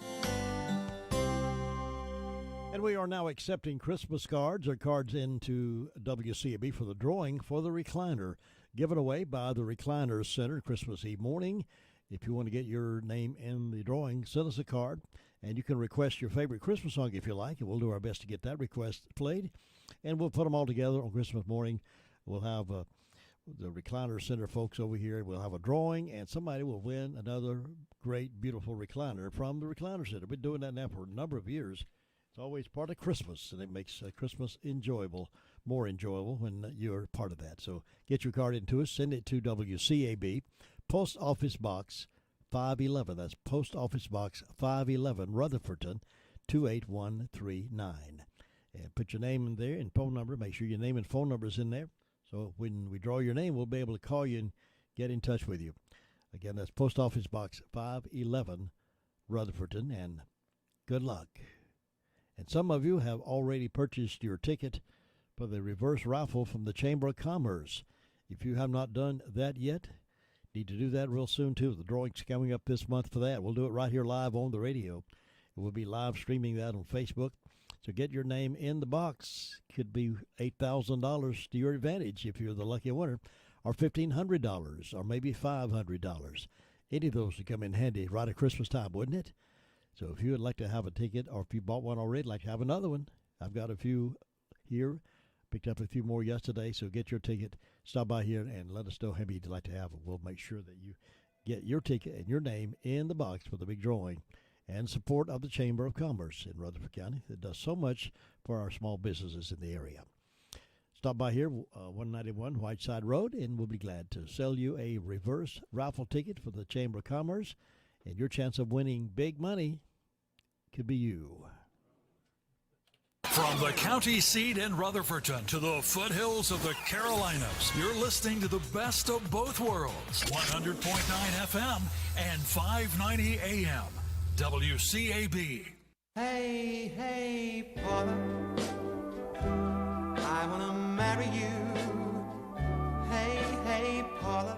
And we are now accepting Christmas cards or cards into WCAB for the drawing for the recliner, given away by the Recliner Center Christmas Eve morning. If you want to get your name in the drawing, send us a card, and you can request your favorite Christmas song if you like, and we'll do our best to get that request played. And we'll put them all together on Christmas morning. We'll have the Recliner Center folks over here. We'll have a drawing, and somebody will win another great, beautiful recliner from the Recliner Center. We've been doing that now for a number of years. It's always part of Christmas, and it makes Christmas more enjoyable when you're part of that. So get your card into us. Send it to WCAB, Post Office Box 511. That's Post Office Box 511, Rutherfordton, 28139. and put your name in there and phone number. Make sure your name and phone number is in there. So when we draw your name, we'll be able to call you and get in touch with you. Again, that's Post Office Box 511, Rutherfordton, and good luck. And some of you have already purchased your ticket for the reverse raffle from the Chamber of Commerce. If you have not done that yet, need to do that real soon, too. The drawing's coming up this month for that. We'll do it right here live on the radio. We'll be live streaming that on Facebook. So get your name in the box. Could be $8,000 to your advantage if you're the lucky winner, or $1,500, or maybe $500. Any of those would come in handy right at Christmas time, wouldn't it? So if you would like to have a ticket, or if you bought one already, like to have another one, I've got a few here. Picked up a few more yesterday, so get your ticket. Stop by here and let us know how many you'd like to have. We'll make sure that you get your ticket and your name in the box for the big drawing, and support of the Chamber of Commerce in Rutherford County that does so much for our small businesses in the area. Stop by here, 191 Whiteside Road, and we'll be glad to sell you a reverse raffle ticket for the Chamber of Commerce, and your chance of winning big money could be you. From the county seat in Rutherfordton to the foothills of the Carolinas, you're listening to the best of both worlds. 100.9 FM and 590 AM. WCAB. Hey, hey, Paula, I want to marry you. Hey, hey, Paula.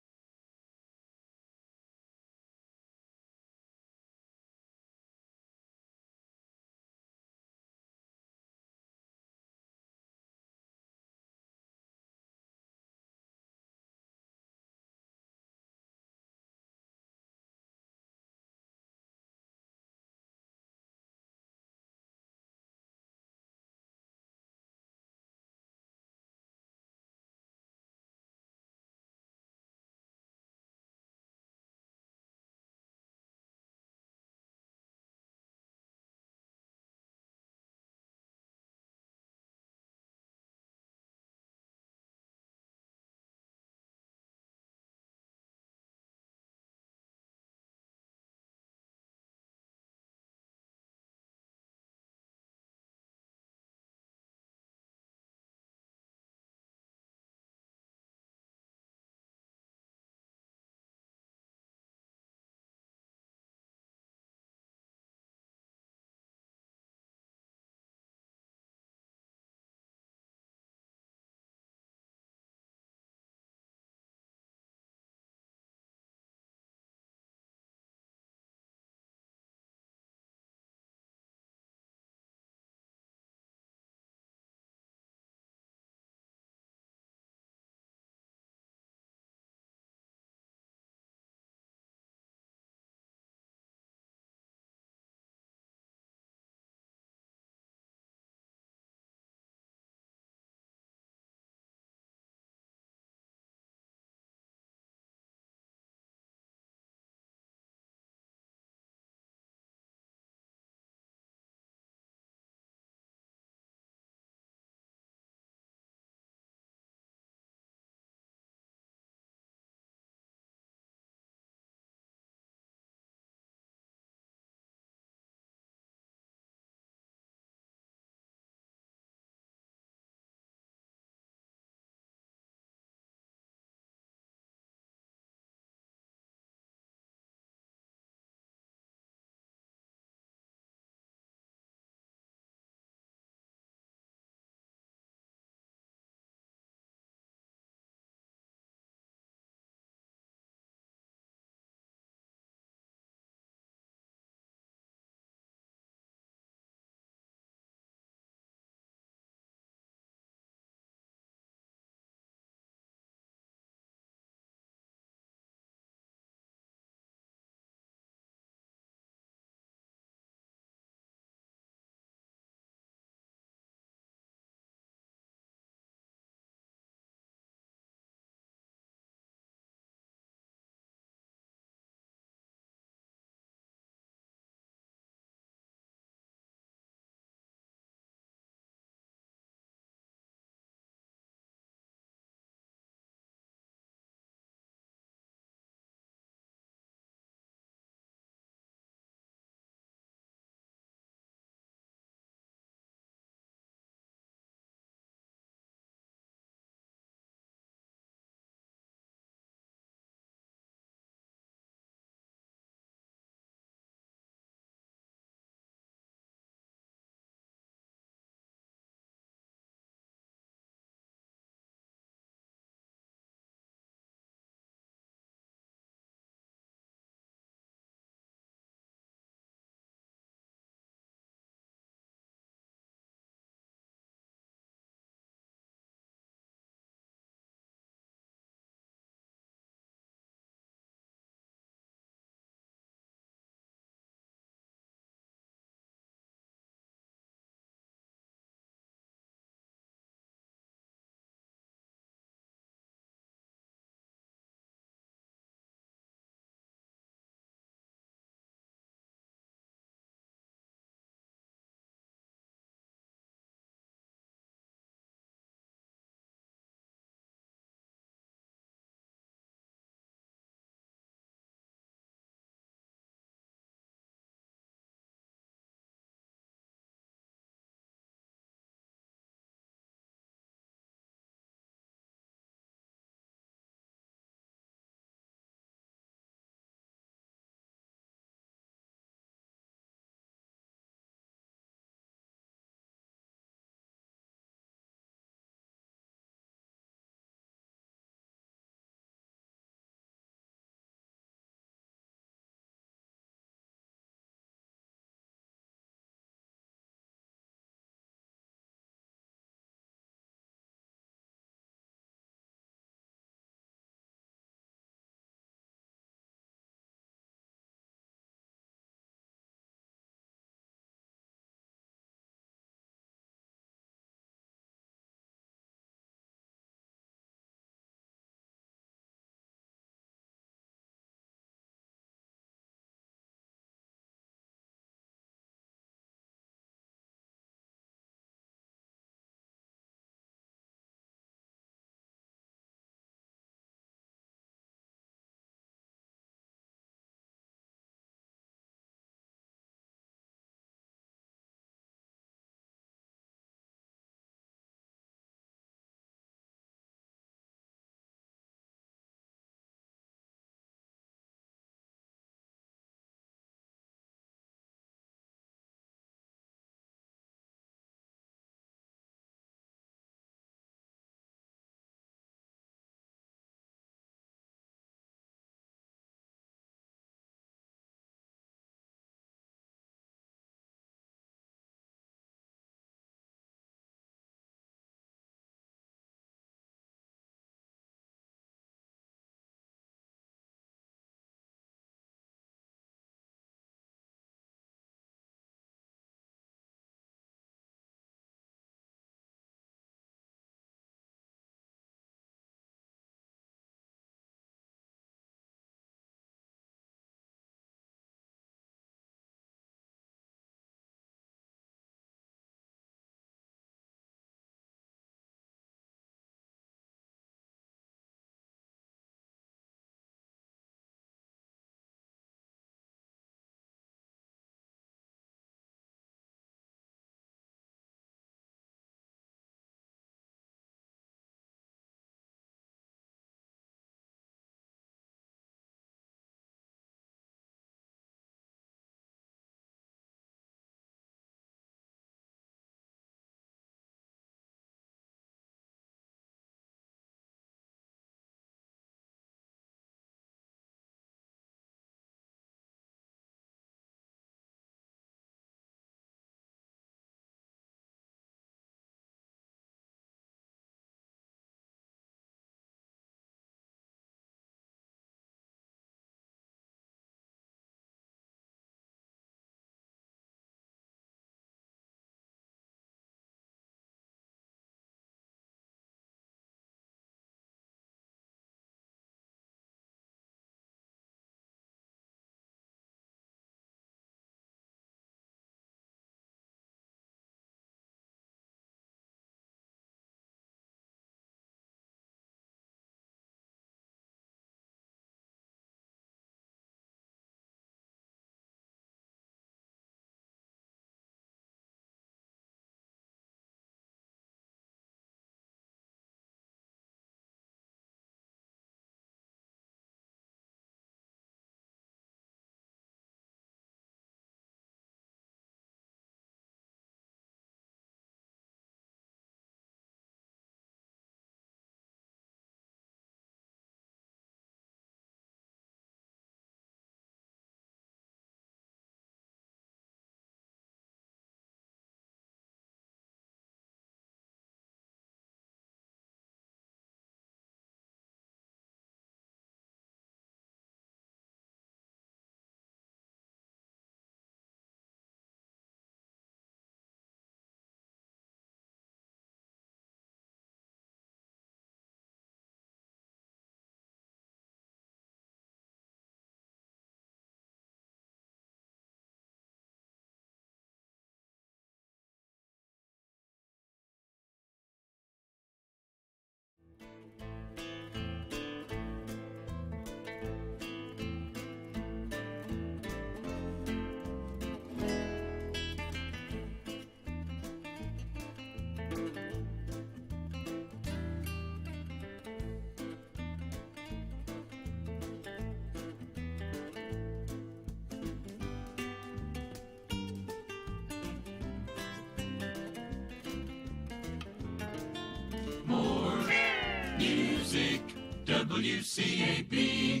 WCAB.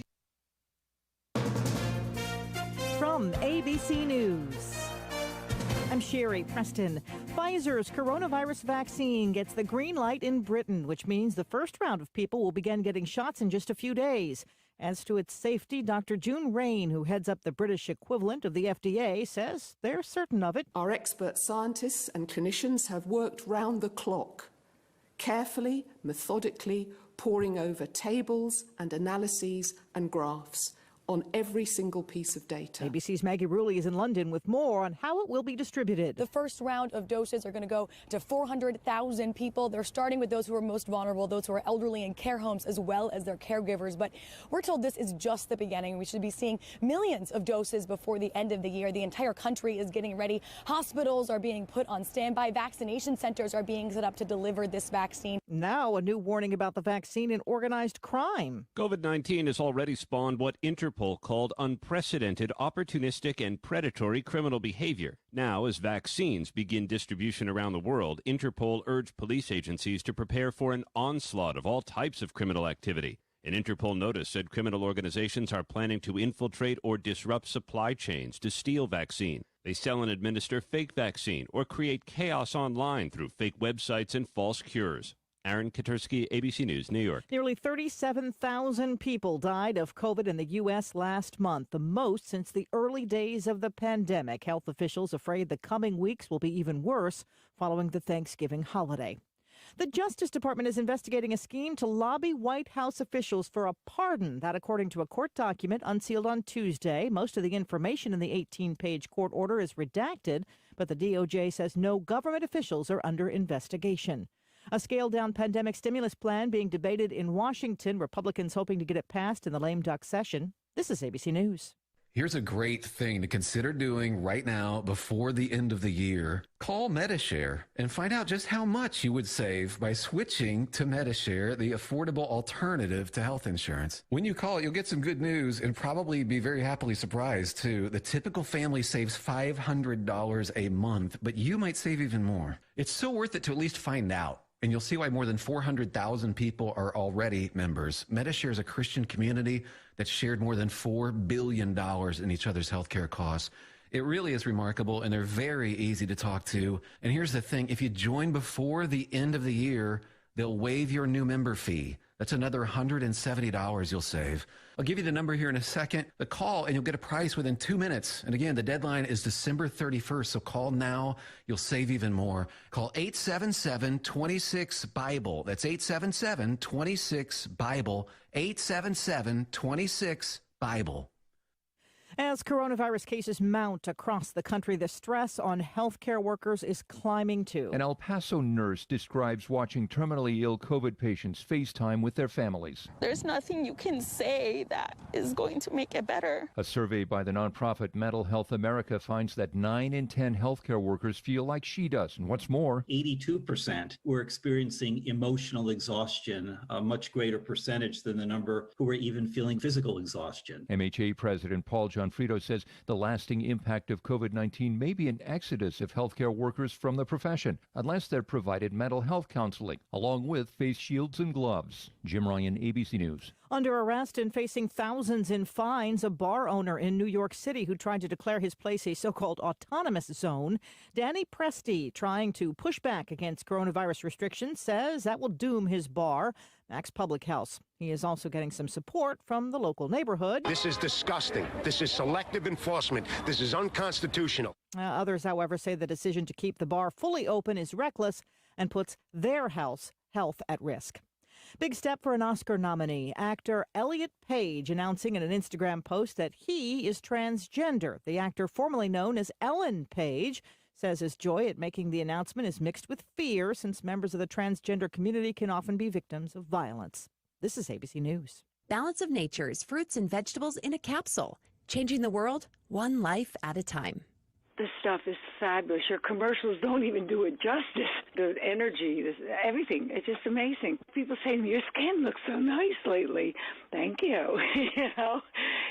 From ABC News, I'm Sherry Preston. Pfizer's coronavirus vaccine gets the green light in Britain, which means the first round of people will begin getting shots in just a few days. As to its safety, Dr. June Rain, who heads up the British equivalent of the FDA, says they're certain of it. Our expert scientists and clinicians have worked round the clock, carefully, methodically, poring over tables and analyses and graphs on every single piece of data. ABC's Maggie Rulli is in London with more on how it will be distributed. The first round of doses are going to go to 400,000 people. They're starting with those who are most vulnerable, those who are elderly in care homes, as well as their caregivers. But we're told this is just the beginning. We should be seeing millions of doses before the end of the year. The entire country is getting ready. Hospitals are being put on standby. Vaccination centers are being set up to deliver this vaccine. Now, a new warning about the vaccine and organized crime. COVID-19 has already spawned what Interpol called unprecedented, opportunistic, and predatory criminal behavior. Now, as vaccines begin distribution around the world, Interpol urged police agencies to prepare for an onslaught of all types of criminal activity. An Interpol notice said criminal organizations are planning to infiltrate or disrupt supply chains to steal vaccine. They sell and administer fake vaccine or create chaos online through fake websites and false cures. Aaron Katursky, ABC News, New York. Nearly 37,000 people died of COVID in the U.S. last month, the most since the early days of the pandemic. Health officials afraid the coming weeks will be even worse following the Thanksgiving holiday. The Justice Department is investigating a scheme to lobby White House officials for a pardon. That, according to a court document unsealed on Tuesday. Most of the information in the 18-page court order is redacted, but the DOJ says no government officials are under investigation. A scaled-down pandemic stimulus plan being debated in Washington. Republicans hoping to get it passed in the lame duck session. This is ABC News. Here's a great thing to consider doing right now before the end of the year. Call MediShare and find out just how much you would save by switching to MediShare, the affordable alternative to health insurance. When you call, you'll get some good news and probably be very happily surprised, too. The typical family saves $500 a month, but you might save even more. It's so worth it to at least find out. And you'll see why more than 400,000 people are already members. MediShare is a Christian community that's shared more than $4 billion in each other's healthcare costs. It really is remarkable, and they're very easy to talk to. And here's the thing. If you join before the end of the year, they'll waive your new member fee. That's another $170 you'll save. I'll give you the number here in a second. The call, and you'll get a price within 2 minutes. And again, the deadline is December 31st, so call now. You'll save even more. Call 877-26-BIBLE. That's 877-26-BIBLE. 877-26-BIBLE. As coronavirus cases mount across the country, the stress on healthcare workers is climbing too. An El Paso nurse describes watching terminally ill COVID patients FaceTime with their families. There's nothing you can say that is going to make it better. A survey by the nonprofit Mental Health America finds that 9 in 10 healthcare workers feel like she does. And what's more, 82% were experiencing emotional exhaustion, a much greater percentage than the number who were even feeling physical exhaustion. MHA President Paul Gianfrido says the lasting impact of COVID-19 may be an exodus of healthcare workers from the profession unless they're provided mental health counseling, along with face shields and gloves. Jim Ryan, ABC News. Under arrest and facing thousands in fines, a bar owner in New York City who tried to declare his place a so-called autonomous zone. Danny Presti, trying to push back against coronavirus restrictions, says that will doom his bar, Max Public House. He is also getting some support from the local neighborhood. This is disgusting. This is selective enforcement. This is unconstitutional. Others, however, say the decision to keep the bar fully open is reckless and puts their health at risk. Big step for an Oscar nominee. Actor Elliot Page announcing in an Instagram post that he is transgender. The actor, formerly known as Ellen Page, says his joy at making the announcement is mixed with fear, since members of the transgender community can often be victims of violence. This is ABC News. Balance of Nature's fruits and vegetables in a capsule, changing the world one life at a time. This stuff is fabulous. Your commercials don't even do it justice. The energy, everything, it's just amazing. People say to me, your skin looks so nice lately. Thank you. You know,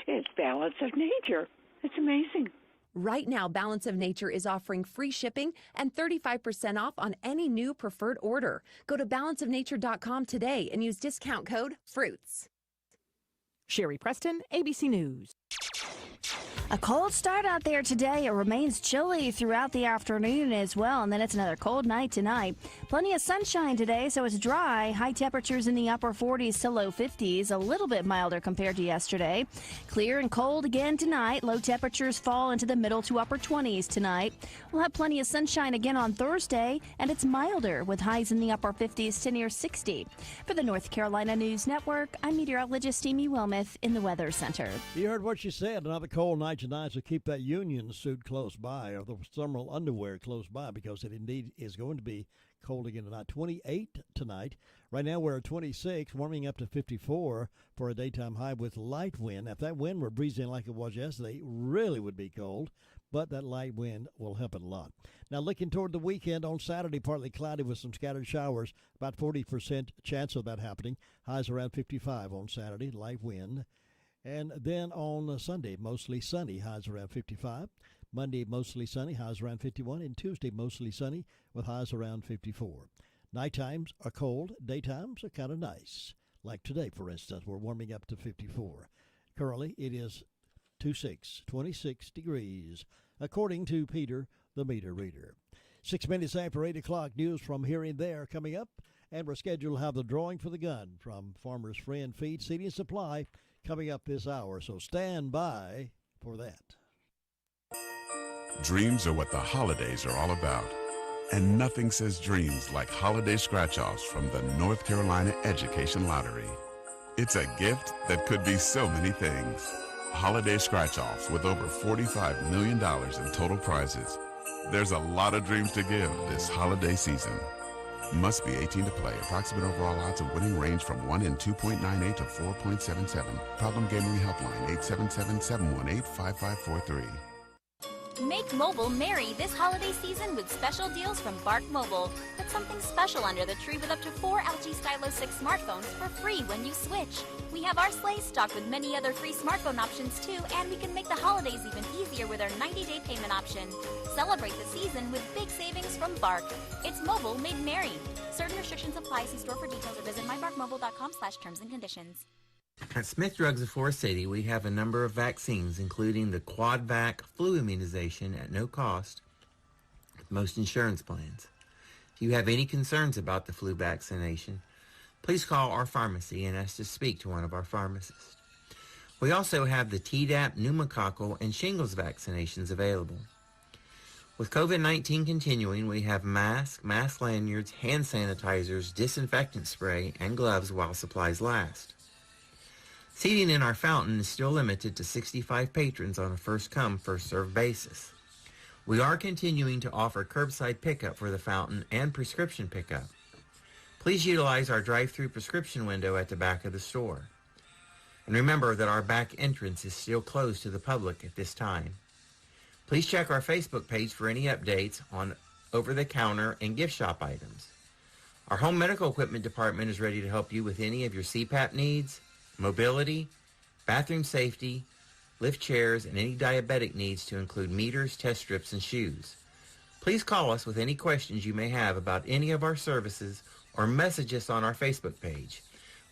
it's Balance of Nature. It's amazing. Right now, Balance of Nature is offering free shipping and 35% off on any new preferred order. Go to balanceofnature.com today and use discount code FRUITS. Sherry Preston, ABC News. A cold start out there today. It remains chilly throughout the afternoon as well, and then it's another cold night tonight. Plenty of sunshine today, so it's dry. High temperatures in the upper 40s to low 50s, a little bit milder compared to yesterday. Clear and cold again tonight. Low temperatures fall into the middle to upper 20s tonight. We'll have plenty of sunshine again on Thursday, and it's milder with highs in the upper 50s to near 60. For the North Carolina News Network, I'm meteorologist Amy Wilmoth in the Weather Center. You heard what she said. Another cold night tonight, so keep that union suit close by or the thermal underwear close by because it indeed is going to be cold again tonight. 28 tonight. Right now we're at 26, warming up to 54 for a daytime high with light wind. If that wind were breezing like it was yesterday, it really would be cold, but that light wind will help it a lot. Now looking toward the weekend, on Saturday, partly cloudy with some scattered showers, about 40% chance of that happening. Highs around 55 on Saturday, light wind. And then on Sunday, mostly sunny, highs around 55. Monday, mostly sunny, highs around 51. And Tuesday, mostly sunny with highs around 54. Night times are cold. Daytimes are kind of nice. Like today, for instance, we're warming up to 54. Currently, it is 26 degrees, according to Peter, the meter reader. 6 minutes after 8 o'clock, news from here and there coming up. And we're scheduled to have the drawing for the gun from Farmer's Friend Feed, Seeding Supply, coming up this hour, so stand by for that. Dreams are what the holidays are all about. And nothing says dreams like holiday scratch-offs from the North Carolina Education Lottery. It's a gift that could be so many things. Holiday scratch-offs with over $45 million in total prizes. There's a lot of dreams to give this holiday season. Must be 18 to play. Approximate overall odds of winning range from 1 in 2.98 to 4.77. Problem Gambling Helpline 877-718-5543. Make mobile merry this holiday season with special deals from Bark Mobile. Put something special under the tree with up to 4 LG Stylo 6 smartphones for free when you switch. We have our sleigh stocked with many other free smartphone options too, and we can make the holidays even easier with our 90-day payment option. Celebrate the season with big savings from Bark. It's mobile made merry. Certain restrictions apply. See store for details or visit mybarkmobile.com/terms and conditions. At Smith Drugs of Forest City, we have a number of vaccines, including the Quad-Vac flu immunization at no cost with most insurance plans. If you have any concerns about the flu vaccination, please call our pharmacy and ask to speak to one of our pharmacists. We also have the Tdap, pneumococcal, and shingles vaccinations available. With COVID-19 continuing, we have masks, mask lanyards, hand sanitizers, disinfectant spray, and gloves while supplies last. Seating in our fountain is still limited to 65 patrons on a first-come, first-served basis. We are continuing to offer curbside pickup for the fountain and prescription pickup. Please utilize our drive-through prescription window at the back of the store. And remember that our back entrance is still closed to the public at this time. Please check our Facebook page for any updates on over-the-counter and gift shop items. Our home medical equipment department is ready to help you with any of your CPAP needs, mobility, bathroom safety, lift chairs, and any diabetic needs to include meters, test strips, and shoes. Please call us with any questions you may have about any of our services or message us on our Facebook page.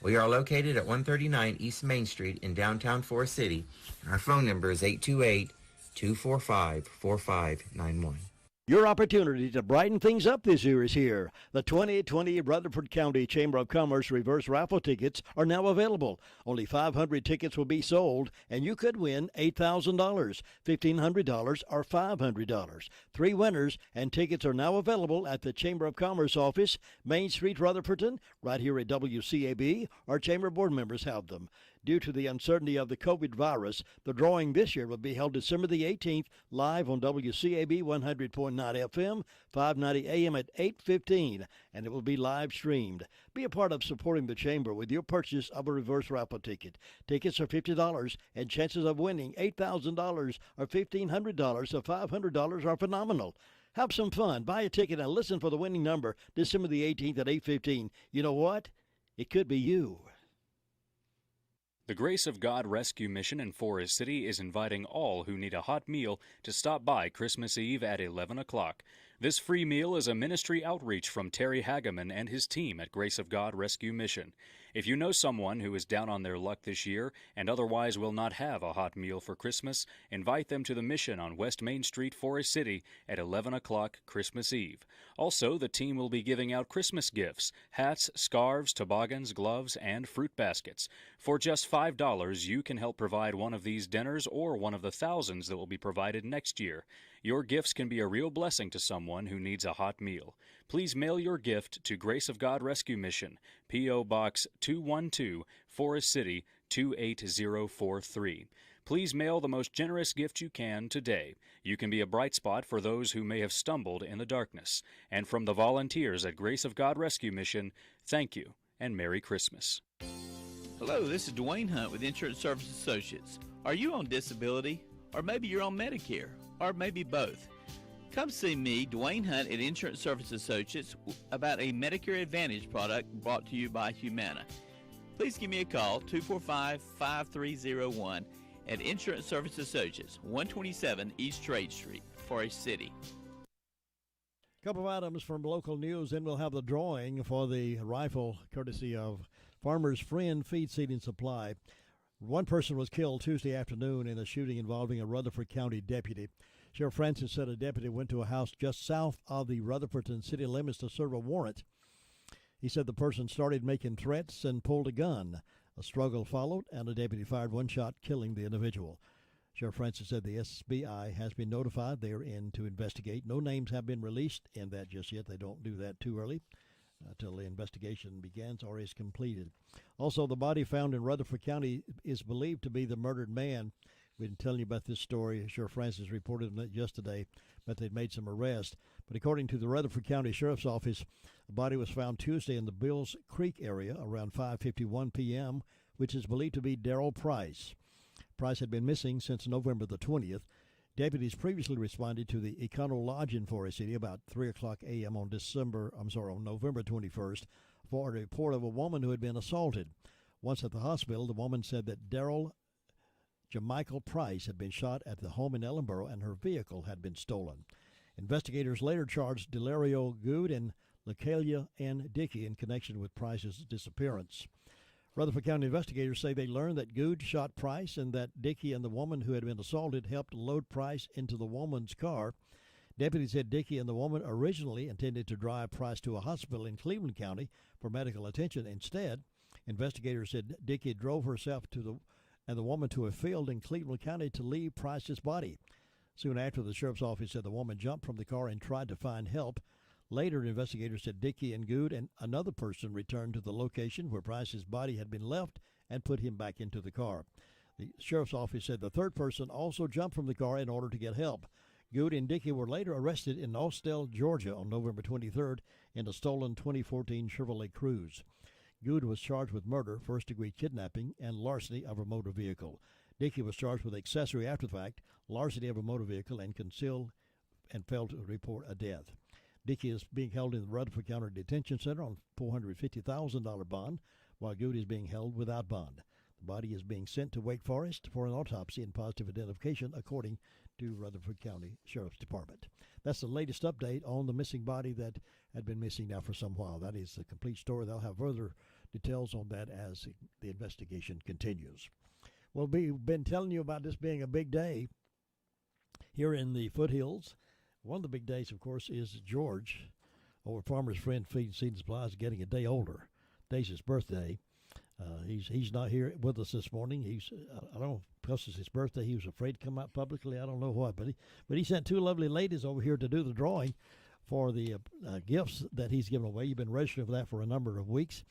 We are located at 139 East Main Street in downtown Forest City, and our phone number is 828-245-4591. Your opportunity to brighten things up this year is here. The 2020 Rutherford County Chamber of Commerce reverse raffle tickets are now available. Only 500 tickets will be sold, and you could win $8,000, $1,500, or $500. 3 winners, and tickets are now available at the Chamber of Commerce office, Main Street, Rutherfordton, right here at WCAB. Our Chamber Board members have them. Due to the uncertainty of the COVID virus, the drawing this year will be held December the 18th, live on WCAB 100.9 FM, 590 AM at 8:15, and it will be live streamed. Be a part of supporting the Chamber with your purchase of a reverse raffle ticket. Tickets are $50, and chances of winning $8,000 or $1,500 or $500 are phenomenal. Have some fun, buy a ticket, and listen for the winning number December the 18th at 8:15. You know what? It could be you. The Grace of God Rescue Mission in Forest City is inviting all who need a hot meal to stop by Christmas Eve at 11 o'clock. This free meal is a ministry outreach from Terry Hageman and his team at Grace of God Rescue Mission. If you know someone who is down on their luck this year and otherwise will not have a hot meal for Christmas, invite them to the Mission on West Main Street, Forest City at 11 o'clock Christmas Eve. Also, the team will be giving out Christmas gifts, hats, scarves, toboggans, gloves, and fruit baskets. For just $5, you can help provide one of these dinners or one of the thousands that will be provided next year. Your gifts can be a real blessing to someone who needs a hot meal. Please mail your gift to Grace of God Rescue Mission, P.O. Box 212, Forest City 28043. Please mail the most generous gift you can today. You can be a bright spot for those who may have stumbled in the darkness. And from the volunteers at Grace of God Rescue Mission, thank you and Merry Christmas. Hello, this is Dwayne Hunt with Insurance Service Associates. Are you on disability? Or maybe you're on Medicare? Or maybe both? Come see me, Dwayne Hunt, at Insurance Service Associates about a Medicare Advantage product brought to you by Humana. Please give me a call, 245-5301 at Insurance Service Associates, 127 East Trade Street, Forest City. A couple of items from local news, then we'll have the drawing for the rifle courtesy of Farmer's Friend Feed, Seed, and Supply. One person was killed Tuesday afternoon in a shooting involving a Rutherford County deputy. Sheriff Francis said a deputy went to a house just south of the Rutherford city limits to serve a warrant. He said the person started making threats and pulled a gun. A struggle followed, and the deputy fired one shot, killing the individual. Sheriff Francis said the SBI has been notified. They are in to investigate. No names have been released in that just yet. They don't do that too early until the investigation begins or is completed. Also, the body found in Rutherford County is believed to be the murdered man. We've been telling you about this story. Sheriff Francis reported on it yesterday, but they'd made some arrests. But according to the Rutherford County Sheriff's Office, the body was found Tuesday in the Bills Creek area around 5:51 p.m., which is believed to be Darrell Price. Price had been missing since November the 20th. Deputies previously responded to the Econo Lodge in Forest City about 3 o'clock a.m. on November 21st for a report of a woman who had been assaulted. Once at the hospital, the woman said that Darrell Jamichael Price had been shot at the home in Ellenboro and her vehicle had been stolen. Investigators later charged Delario Good and LaKalia N. Dickey in connection with Price's disappearance. Rutherford County investigators say they learned that Good shot Price and that Dickey and the woman who had been assaulted helped load Price into the woman's car. Deputies said Dickey and the woman originally intended to drive Price to a hospital in Cleveland County for medical attention. Instead, investigators said Dickey drove herself and the woman to a field in Cleveland County to leave Price's body. Soon after, the sheriff's office said the woman jumped from the car and tried to find help. Later, investigators said Dickey and Good and another person returned to the location where Price's body had been left and put him back into the car. The sheriff's office said the third person also jumped from the car in order to get help. Good and Dickey were later arrested in Austell, Georgia on November 23rd in a stolen 2014 Chevrolet Cruze. Good was charged with murder, first-degree kidnapping, and larceny of a motor vehicle. Dickey was charged with accessory after the fact, larceny of a motor vehicle, and concealed and failed to report a death. Dickey is being held in the Rutherford County Detention Center on $450,000 bond, while Good is being held without bond. The body is being sent to Wake Forest for an autopsy and positive identification, according to Rutherford County Sheriff's Department. That's the latest update on the missing body that had been missing now for some while. That is the complete story. They'll have further details on that as the investigation continues. Well, we've been telling you about this being a big day here in the foothills. One of the big days, of course, is George, over Farmer's Friend Feed, Seed, and Supplies, getting a day older. Today's his birthday. He's not here with us this morning. I don't know, because it's his birthday, he was afraid to come out publicly. I don't know what, but he sent two lovely ladies over here to do the drawing for the gifts that he's given away. You've been registering for that for a number of weeks.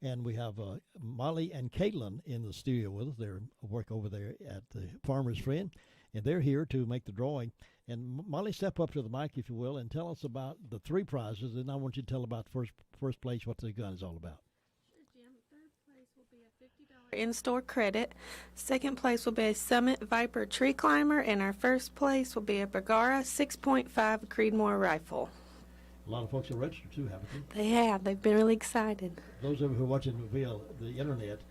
And we have Molly and Caitlin in the studio with us. They work over there at the Farmer's Friend, and they're here to make the drawing. And Molly, step up to the mic, if you will, and tell us about the three prizes. And I want you to tell about first place, what the gun is all about. In-store credit. Second place will be a Summit Viper tree climber, and our first place will be a Bergara 6.5 Creedmoor rifle. A lot of folks have registered too, haven't they? They have. They've been really excited. Those of you who are watching via the internet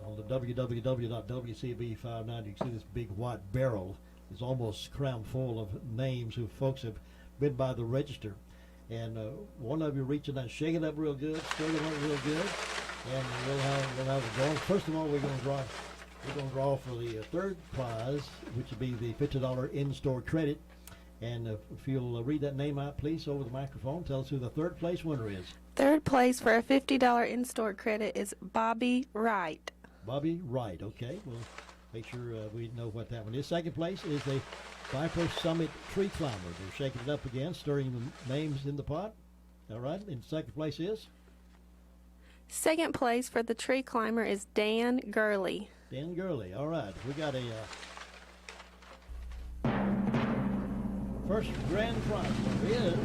on the www.WCAB590, you can see this big white barrel is almost crammed full of names who folks have been by the register. And one of you reaching out, shake it up real good, stir it up real good. And we'll have the drawing. First of all, we're going to draw for the third prize, which will be the $50 in-store credit. And if you'll read that name out, please, over the microphone. Tell us who the third place winner is. Third place for a $50 in-store credit is Bobby Wright. Bobby Wright. Okay, we'll make sure we know what that one is. Second place is the Viper Summit Tree Climber. They're shaking it up again, stirring the names in the pot. All right, and second place is? Second place for the tree climber is Dan Gurley. Dan Gurley. All right, we got a first grand prize winner is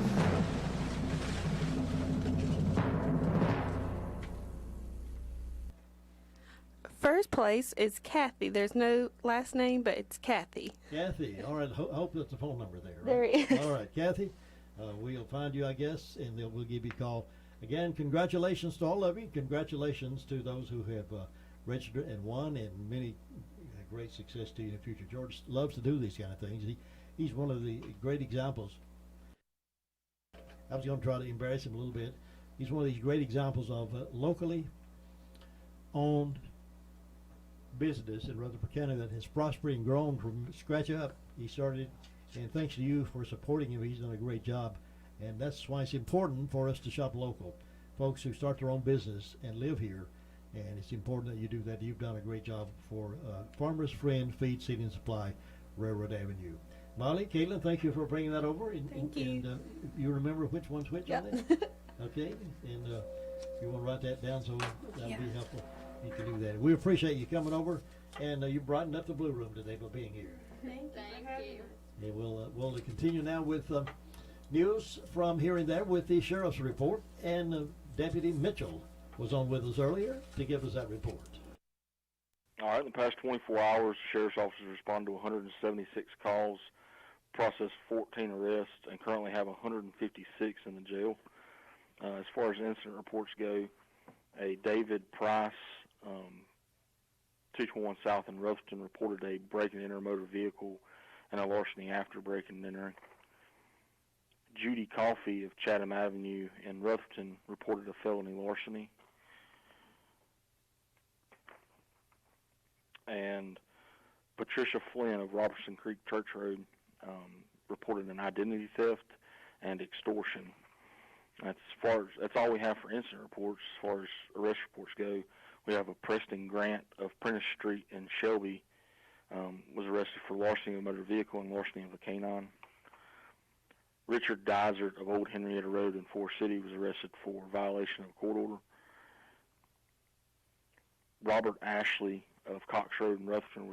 First place is Kathy. There's no last name, but it's Kathy. Kathy. All right, hope that's a phone number there. Right? There it is. All right, Kathy, we'll find you, I guess, and we'll give you a call. Again, congratulations to all of you. Congratulations to those who have registered and won, and many great success to you in the future. George loves to do these kind of things. He's one of the great examples. I was going to try to embarrass him a little bit. He's one of these great examples of locally owned business in Rutherford County that has prospered and grown from scratch up. He started, and thanks to you for supporting him. He's done a great job, and that's why it's important for us to shop local. Folks who start their own business and live here, and it's important that you do that. You've done a great job for Farmer's Friend Feed, Seed, and Supply, Railroad Avenue. Molly, Caitlin, thank you for bringing that over. Thank you. And you remember which one's which on it? Okay, and you want to write that down so that'll be helpful. You can do that. We appreciate you coming over, and you brightened up the Blue Room today by being here. Thank you. And we'll continue now with news from here and there with the Sheriff's Report, and Deputy Mitchell was on with us earlier to give us that report. All right, in the past 24 hours, the Sheriff's officers responded to 176 calls, processed 14 arrests, and currently have 156 in the jail. As far as incident reports go, a David Price, 221 South in Rutherford, reported a break-and-enter motor vehicle and a larceny after breaking and entering. Judy Coffey of Chatham Avenue in Rutherford reported a felony larceny. And Patricia Flynn of Robertson Creek Church Road reported an identity theft and extortion. That's all we have for incident reports. As far as arrest reports go, we have a Preston Grant of Prentice Street in Shelby was arrested for larceny of a motor vehicle and larceny of a canine. Richard Dysart of Old Henrietta Road in Forest City was arrested for violation of a court order. Robert Ashley of Cox Road in Rutherford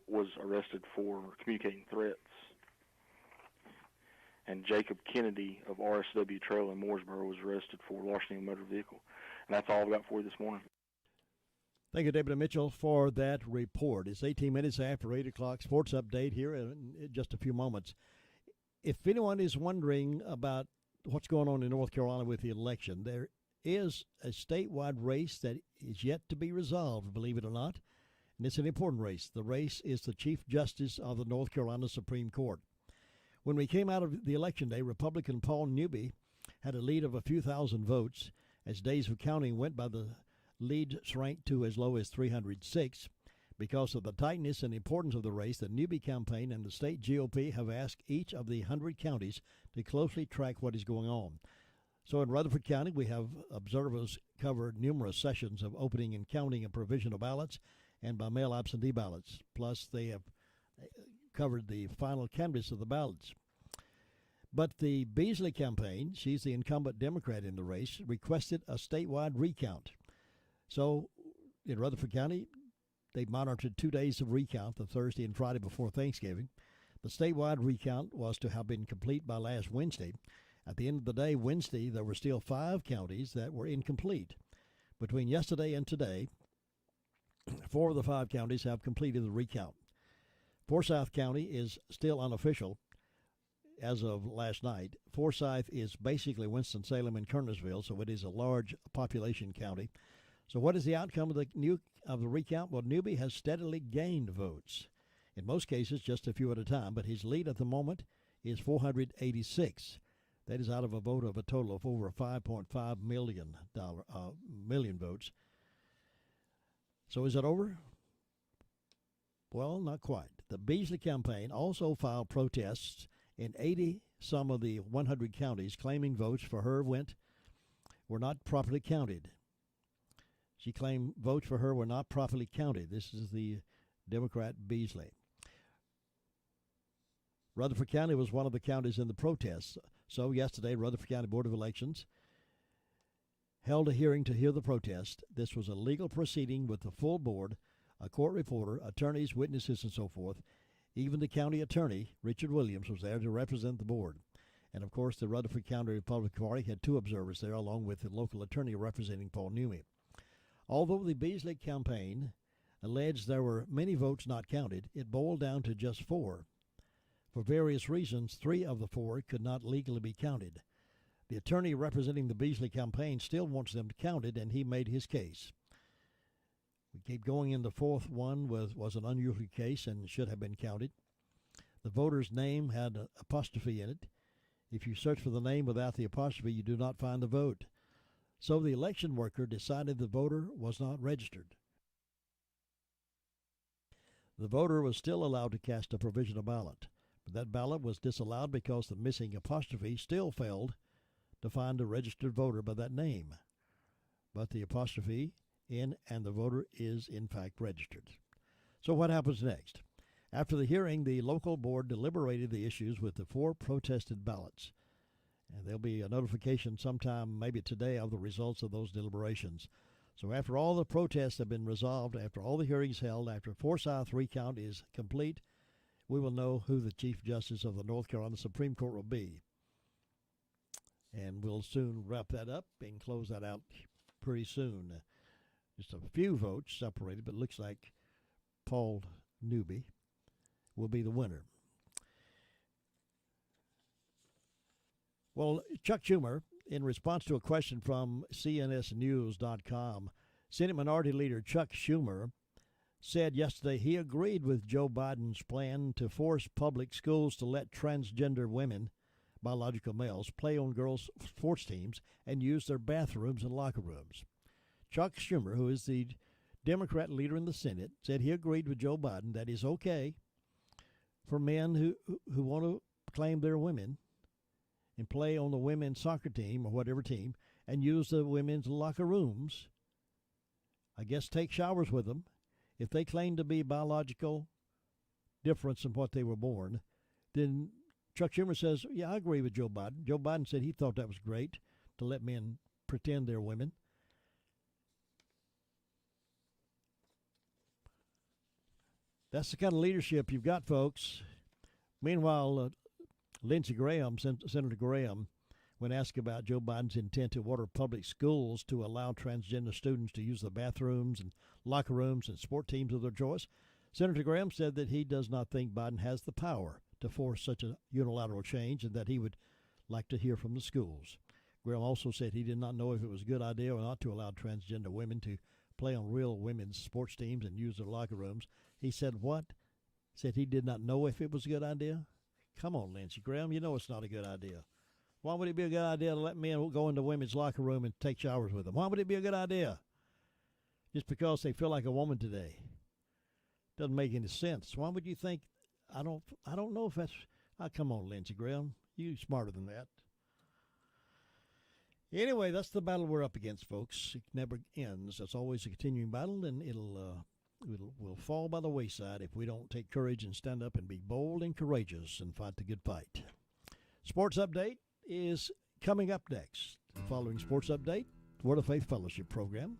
was arrested for communicating threats. And Jacob Kennedy of RSW Trail in Mooresboro was arrested for larceny of a motor vehicle. And that's all I've got for you this morning. Thank you, Deputy Mitchell, for that report. It's 18 minutes after 8 o'clock. Sports update here in just a few moments. If anyone is wondering about what's going on in North Carolina with the election, there is a statewide race that is yet to be resolved, believe it or not. And it's an important race. The race is the Chief Justice of the North Carolina Supreme Court. When we came out of the election day, Republican Paul Newby had a lead of a few thousand votes. As days of counting went by, the lead shrank to as low as 306. Because of the tightness and importance of the race, the Newby campaign and the state GOP have asked each of the 100 counties to closely track what is going on. So in Rutherford County, we have observers cover numerous sessions of opening and counting of provisional ballots and by mail absentee ballots. Plus, they have covered the final canvass of the ballots. But the Beasley campaign, she's the incumbent Democrat in the race, requested a statewide recount. So in Rutherford County, they monitored 2 days of recount, the Thursday and Friday before Thanksgiving. The statewide recount was to have been complete by last Wednesday. At the end of the day, Wednesday, there were still 5 counties that were incomplete. Between yesterday and today, 4 of the 5 counties have completed the recount. Forsyth County is still unofficial as of last night. Forsyth is basically Winston-Salem and Kernersville, so it is a large population county. So what is the outcome of the recount? Well, Newby has steadily gained votes, in most cases just a few at a time, but his lead at the moment is 486. That is out of a vote of a total of over 5.5 million votes. So is it over? Well, not quite. The Beasley campaign also filed protests in 80 some of the 100 counties claiming votes for her were not properly counted. She claimed votes for her were not properly counted. This is the Democrat Beasley. Rutherford County was one of the counties in the protests. So yesterday, Rutherford County Board of Elections held a hearing to hear the protest. This was a legal proceeding with the full board, a court reporter, attorneys, witnesses, and so forth. Even the county attorney, Richard Williams, was there to represent the board. And, of course, the Rutherford County Republican Party had 2 observers there, along with the local attorney representing Paul Newmy. Although the Beasley campaign alleged there were many votes not counted, it boiled down to just 4. For various reasons, 3 of the 4 could not legally be counted. The attorney representing the Beasley campaign still wants them counted, and he made his case. We keep going in. The 4th one was an unusual case and should have been counted. The voter's name had an apostrophe in it. If you search for the name without the apostrophe, you do not find the vote. So the election worker decided the voter was not registered. The voter was still allowed to cast a provisional ballot, but that ballot was disallowed because the missing apostrophe still failed to find a registered voter by that name. But the apostrophe in and the voter is in fact registered. So what happens next? After the hearing, the local board deliberated the issues with the 4 protested ballots. And there'll be a notification sometime, maybe today, of the results of those deliberations. So after all the protests have been resolved, after all the hearings held, after Forsyth recount is complete, we will know who the Chief Justice of the North Carolina Supreme Court will be. And we'll soon wrap that up and close that out pretty soon. Just a few votes separated, but it looks like Paul Newby will be the winner. Well, Chuck Schumer, in response to a question from CNSnews.com, Senate Minority Leader Chuck Schumer said yesterday he agreed with Joe Biden's plan to force public schools to let transgender women, biological males, play on girls' sports teams and use their bathrooms and locker rooms. Chuck Schumer, who is the Democrat leader in the Senate, said he agreed with Joe Biden that it's okay for men who want to claim they're women and play on the women's soccer team or whatever team and use the women's locker rooms, I guess take showers with them. If they claim to be biological difference in what they were born, then Chuck Schumer says, yeah, I agree with Joe Biden. Joe Biden said he thought that was great to let men pretend they're women. That's the kind of leadership you've got, folks. Meanwhile, Lindsey Graham, Senator Graham, when asked about Joe Biden's intent to order public schools to allow transgender students to use the bathrooms and locker rooms and sport teams of their choice, Senator Graham said that he does not think Biden has the power to force such a unilateral change and that he would like to hear from the schools. Graham also said he did not know if it was a good idea or not to allow transgender women to play on real women's sports teams and use their locker rooms. He said what? Said he did not know if it was a good idea? Come on, Lindsey Graham, you know it's not a good idea. Why would it be a good idea to let men go into women's locker room and take showers with them? Why would it be a good idea? Just because they feel like a woman today. Doesn't make any sense. Why would you think, I don't know if that's, come on, Lindsey Graham, you're smarter than that. Anyway, that's the battle we're up against, folks. It never ends. It's always a continuing battle, and will fall by the wayside if we don't take courage and stand up and be bold and courageous and fight the good fight. Sports Update is coming up next. The following Sports Update, Word of Faith Fellowship Program.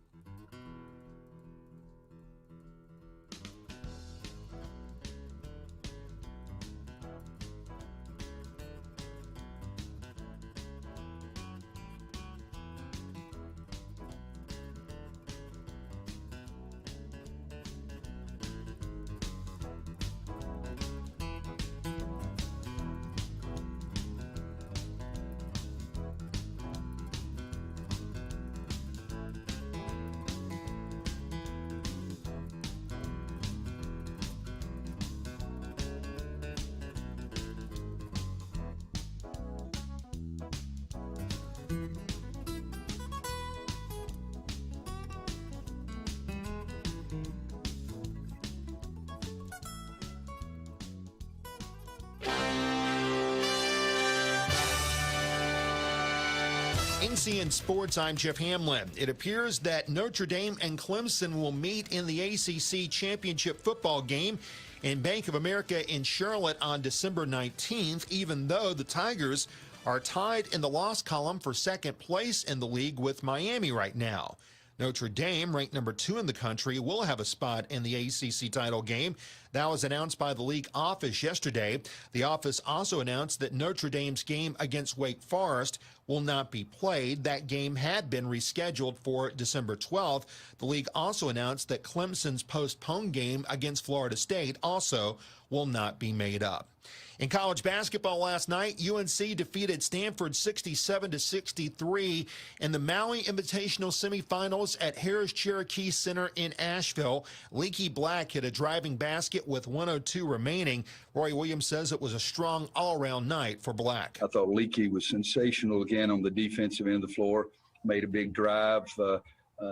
NCN Sports, I'm Jeff Hamlin. It appears that Notre Dame and Clemson will meet in the ACC Championship football game in Bank of America in Charlotte on December 19th, even though the Tigers are tied in the loss column for second place in the league with Miami right now. Notre Dame, ranked number 2 in the country, will have a spot in the ACC title game. That was announced by the league office yesterday. The office also announced that Notre Dame's game against Wake Forest will not be played. That game had been rescheduled for December 12th. The league also announced that Clemson's postponed game against Florida State also will not be made up. In college basketball last night, UNC defeated Stanford 67-63 in the Maui Invitational semifinals at Harris Cherokee Center in Asheville. Leaky Black hit a driving basket with 1:02 remaining. Roy Williams says it was a strong all-around night for Black. I thought Leaky was sensational again on the defensive end of the floor. Made a big drive.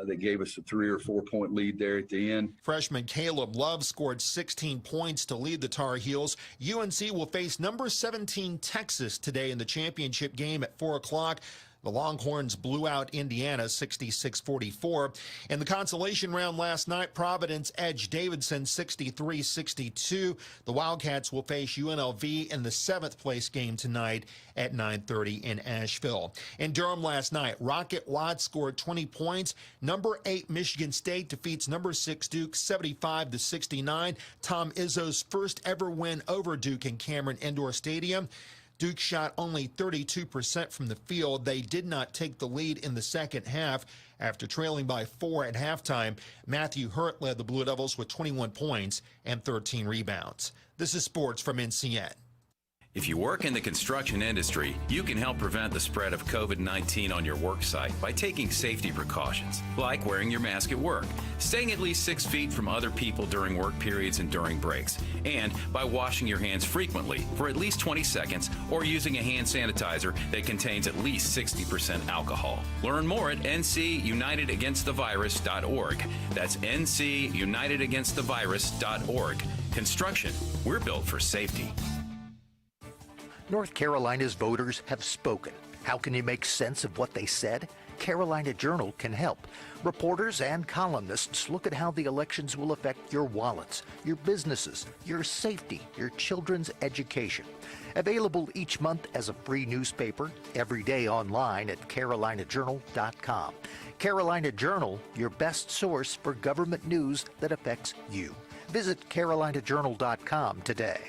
That gave us a 3 or 4 point lead there at the end. Freshman Caleb Love scored 16 points to lead the Tar Heels. UNC will face number 17 Texas today in the championship game at 4 o'clock. The Longhorns blew out Indiana 66-44. In the consolation round last night, Providence edged Davidson 63-62. The Wildcats will face UNLV in the 7th place game tonight at 9:30 in Asheville. In Durham last night, Rocket Watts scored 20 points. Number 8 Michigan State defeats number 6 Duke 75-69. Tom Izzo's first ever win over Duke in Cameron Indoor Stadium. Duke shot only 32% from the field. They did not take the lead in the second half after trailing by 4 at halftime. Matthew Hurt led the Blue Devils with 21 points and 13 rebounds. This is Sports from NCN. If you work in the construction industry, you can help prevent the spread of COVID-19 on your work site by taking safety precautions, like wearing your mask at work, staying at least 6 feet from other people during work periods and during breaks, and by washing your hands frequently for at least 20 seconds or using a hand sanitizer that contains at least 60% alcohol. Learn more at ncunitedagainstthevirus.org. That's ncunitedagainstthevirus.org. Construction, we're built for safety. North Carolina's voters have spoken. How can you make sense of what they said? Carolina Journal can help. Reporters and columnists look at how the elections will affect your wallets, your businesses, your safety, your children's education. Available each month as a free newspaper, every day online at carolinajournal.com. Carolina Journal, your best source for government news that affects you. Visit carolinajournal.com today.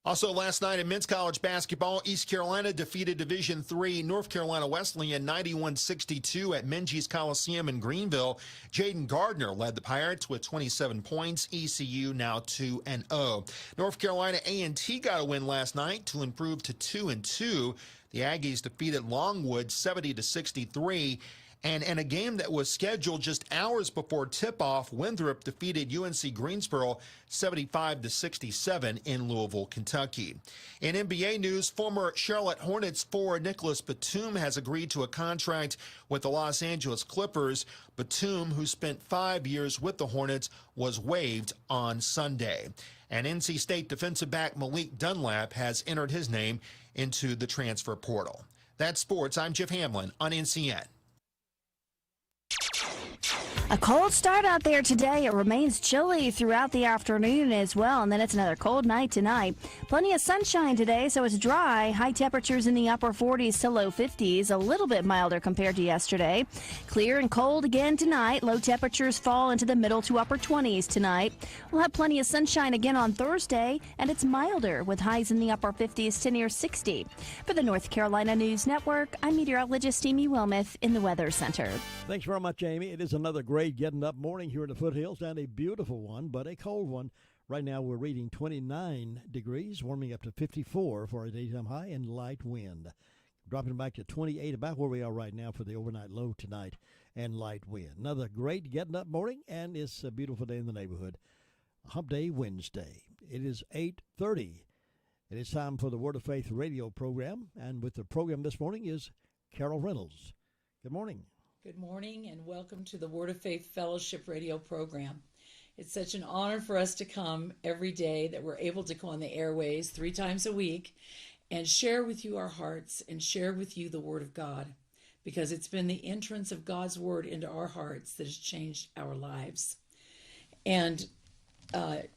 Also last night in men's college basketball, East Carolina defeated Division III North Carolina Wesleyan 91-62 at Minges Coliseum in Greenville. Jaden Gardner led the Pirates with 27 points. ECU now 2-0. North Carolina A&T got a win last night to improve to 2-2. The Aggies defeated Longwood 70-63. And in a game that was scheduled just hours before tip-off, Winthrop defeated UNC Greensboro 75-67 in Louisville, Kentucky. In NBA news, former Charlotte Hornets forward Nicholas Batum has agreed to a contract with the Los Angeles Clippers. Batum, who spent 5 years with the Hornets, was waived on Sunday. And NC State defensive back Malik Dunlap has entered his name into the transfer portal. That's sports. I'm Jeff Hamlin on NCN. A cold start out there today. It remains chilly throughout the afternoon as well, and then it's another cold night tonight. Plenty of sunshine today, so it's dry. High temperatures in the upper 40s to low 50s, a little bit milder compared to yesterday. Clear and cold again tonight. Low temperatures fall into the middle to upper 20s tonight. We'll have plenty of sunshine again on Thursday, and it's milder with highs in the upper 50s to near 60. For the North Carolina News Network, I'm meteorologist Amy Wilmoth in the Weather Center. Thanks very much, Amy. It is another great getting up morning here in the foothills, and a beautiful one, but a cold one. Right now we're reading 29 degrees, warming up to 54 for a daytime high and light wind. Dropping back to 28, about where we are right now for the overnight low tonight, and light wind. Another great getting up morning, and it's a beautiful day in the neighborhood. Hump Day Wednesday. It is 8:30. It is time for the Word of Faith radio program, and with the program this morning is Carol Reynolds. Good morning. Good morning and welcome to the Word of Faith Fellowship radio program. It's such an honor for us to come every day, that we're able to go on the airways 3 times a week and share with you our hearts and share with you the Word of God, because it's been the entrance of God's Word into our hearts that has changed our lives. And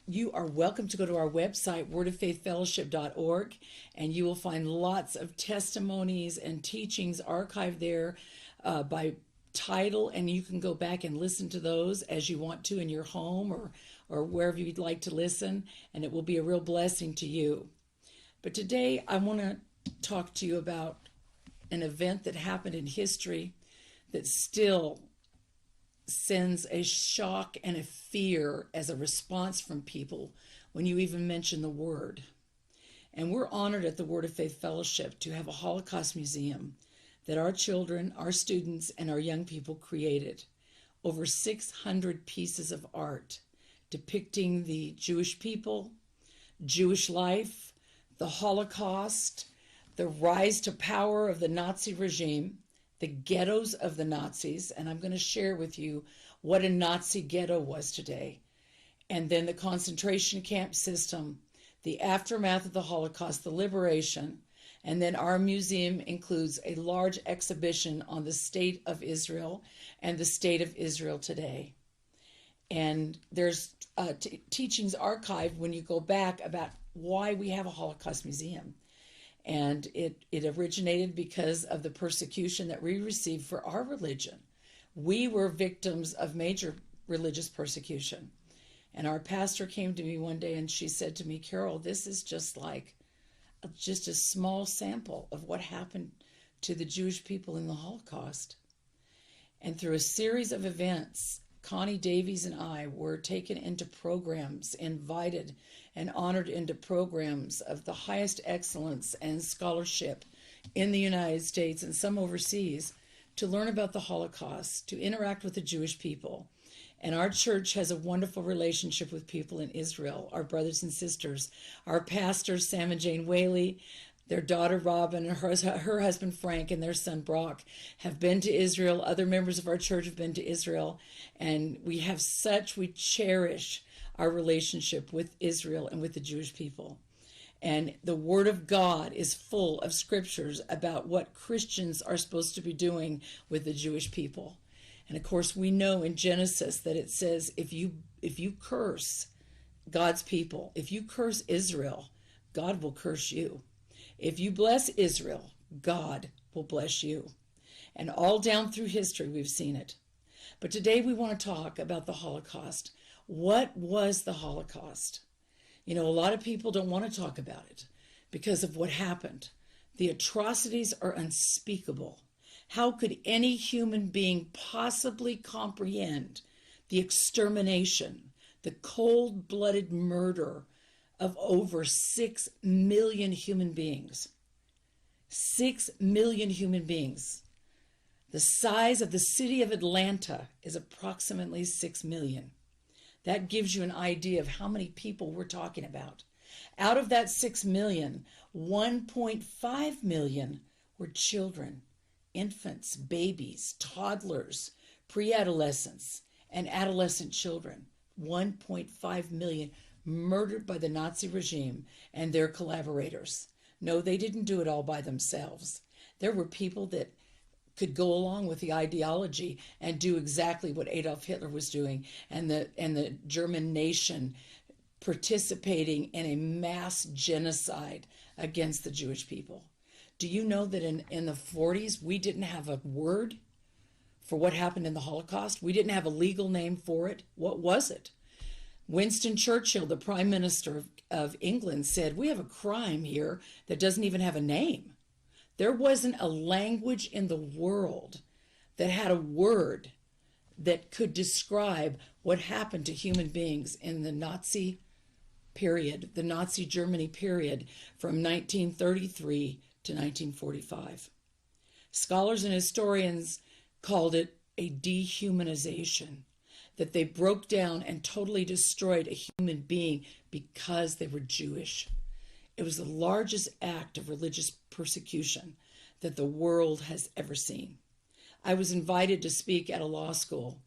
you are welcome to go to our website, wordoffaithfellowship.org, and you will find lots of testimonies and teachings archived there by title, and you can go back and listen to those as you want to in your home or wherever you'd like to listen, and it will be a real blessing to you. But today I want to talk to you about an event that happened in history that still sends a shock and a fear as a response from people when you even mention the word. And we're honored at the Word of Faith Fellowship to have a Holocaust museum that our children, our students, and our young people created. Over 600 pieces of art depicting the Jewish people, Jewish life, the Holocaust, the rise to power of the Nazi regime, the ghettos of the Nazis, and I'm going to share with you what a Nazi ghetto was today, and then the concentration camp system, the aftermath of the Holocaust, the liberation, and then our museum includes a large exhibition on the state of Israel and the state of Israel today. And there's teachings archived when you go back about why we have a Holocaust museum. And it originated because of the persecution that we received for our religion. We were victims of major religious persecution. And our pastor came to me one day and she said to me, Carol, this is just a small sample of what happened to the Jewish people in the Holocaust. And through a series of events, Connie Davies and I were taken into programs, invited and honored into programs of the highest excellence and scholarship in the United States and some overseas to learn about the Holocaust, to interact with the Jewish people. And our church has a wonderful relationship with people in Israel, our brothers and sisters. Our pastors, Sam and Jane Whaley, their daughter Robin, and her husband Frank, and their son Brock have been to Israel. Other members of our church have been to Israel. And we cherish our relationship with Israel and with the Jewish people. And the Word of God is full of scriptures about what Christians are supposed to be doing with the Jewish people. And of course, we know in Genesis that it says, if you curse God's people, if you curse Israel, God will curse you. If you bless Israel, God will bless you. And all down through history, we've seen it. But today we want to talk about the Holocaust. What was the Holocaust? You know, a lot of people don't want to talk about it because of what happened. The atrocities are unspeakable. How could any human being possibly comprehend the extermination, the cold-blooded murder of over 6 million human beings? 6 million human beings. The size of the city of Atlanta is approximately 6 million. That gives you an idea of how many people we're talking about. Out of that 6 million, 1.5 million were children, infants, babies, toddlers, pre-adolescents, and adolescent children. 1.5 million murdered by the Nazi regime and their collaborators. No, they didn't do it all by themselves. There were people that could go along with the ideology and do exactly what Adolf Hitler was doing, and the German nation participating in a mass genocide against the Jewish people. Do you know that in the 40s, we didn't have a word for what happened in the Holocaust? We didn't have a legal name for it. What was it? Winston Churchill, the Prime Minister of England, said, we have a crime here that doesn't even have a name. There wasn't a language in the world that had a word that could describe what happened to human beings in the Nazi period, the Nazi Germany period from 1933 to 1945. Scholars and historians called it a dehumanization, that they broke down and totally destroyed a human being because they were Jewish. It was the largest act of religious persecution that the world has ever seen. I was invited to speak at a law school,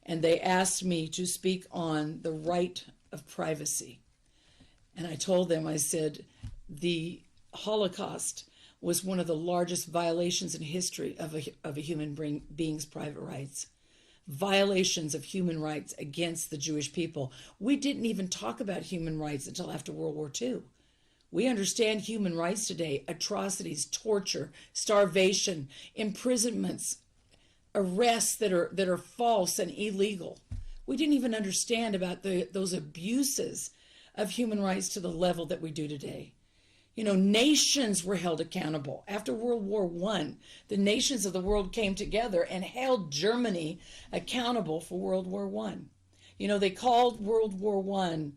and they asked me to speak on the right of privacy. And I told them, I said, the Holocaust was one of the largest violations in history of a human being's private rights. Violations of human rights against the Jewish people. We didn't even talk about human rights until after World War II. We understand human rights today: atrocities, torture, starvation, imprisonments, arrests that are false and illegal. We didn't even understand about those abuses of human rights to the level that we do today. You know, nations were held accountable. After World War I, the nations of the world came together and held Germany accountable for World War I. You know, they called World War I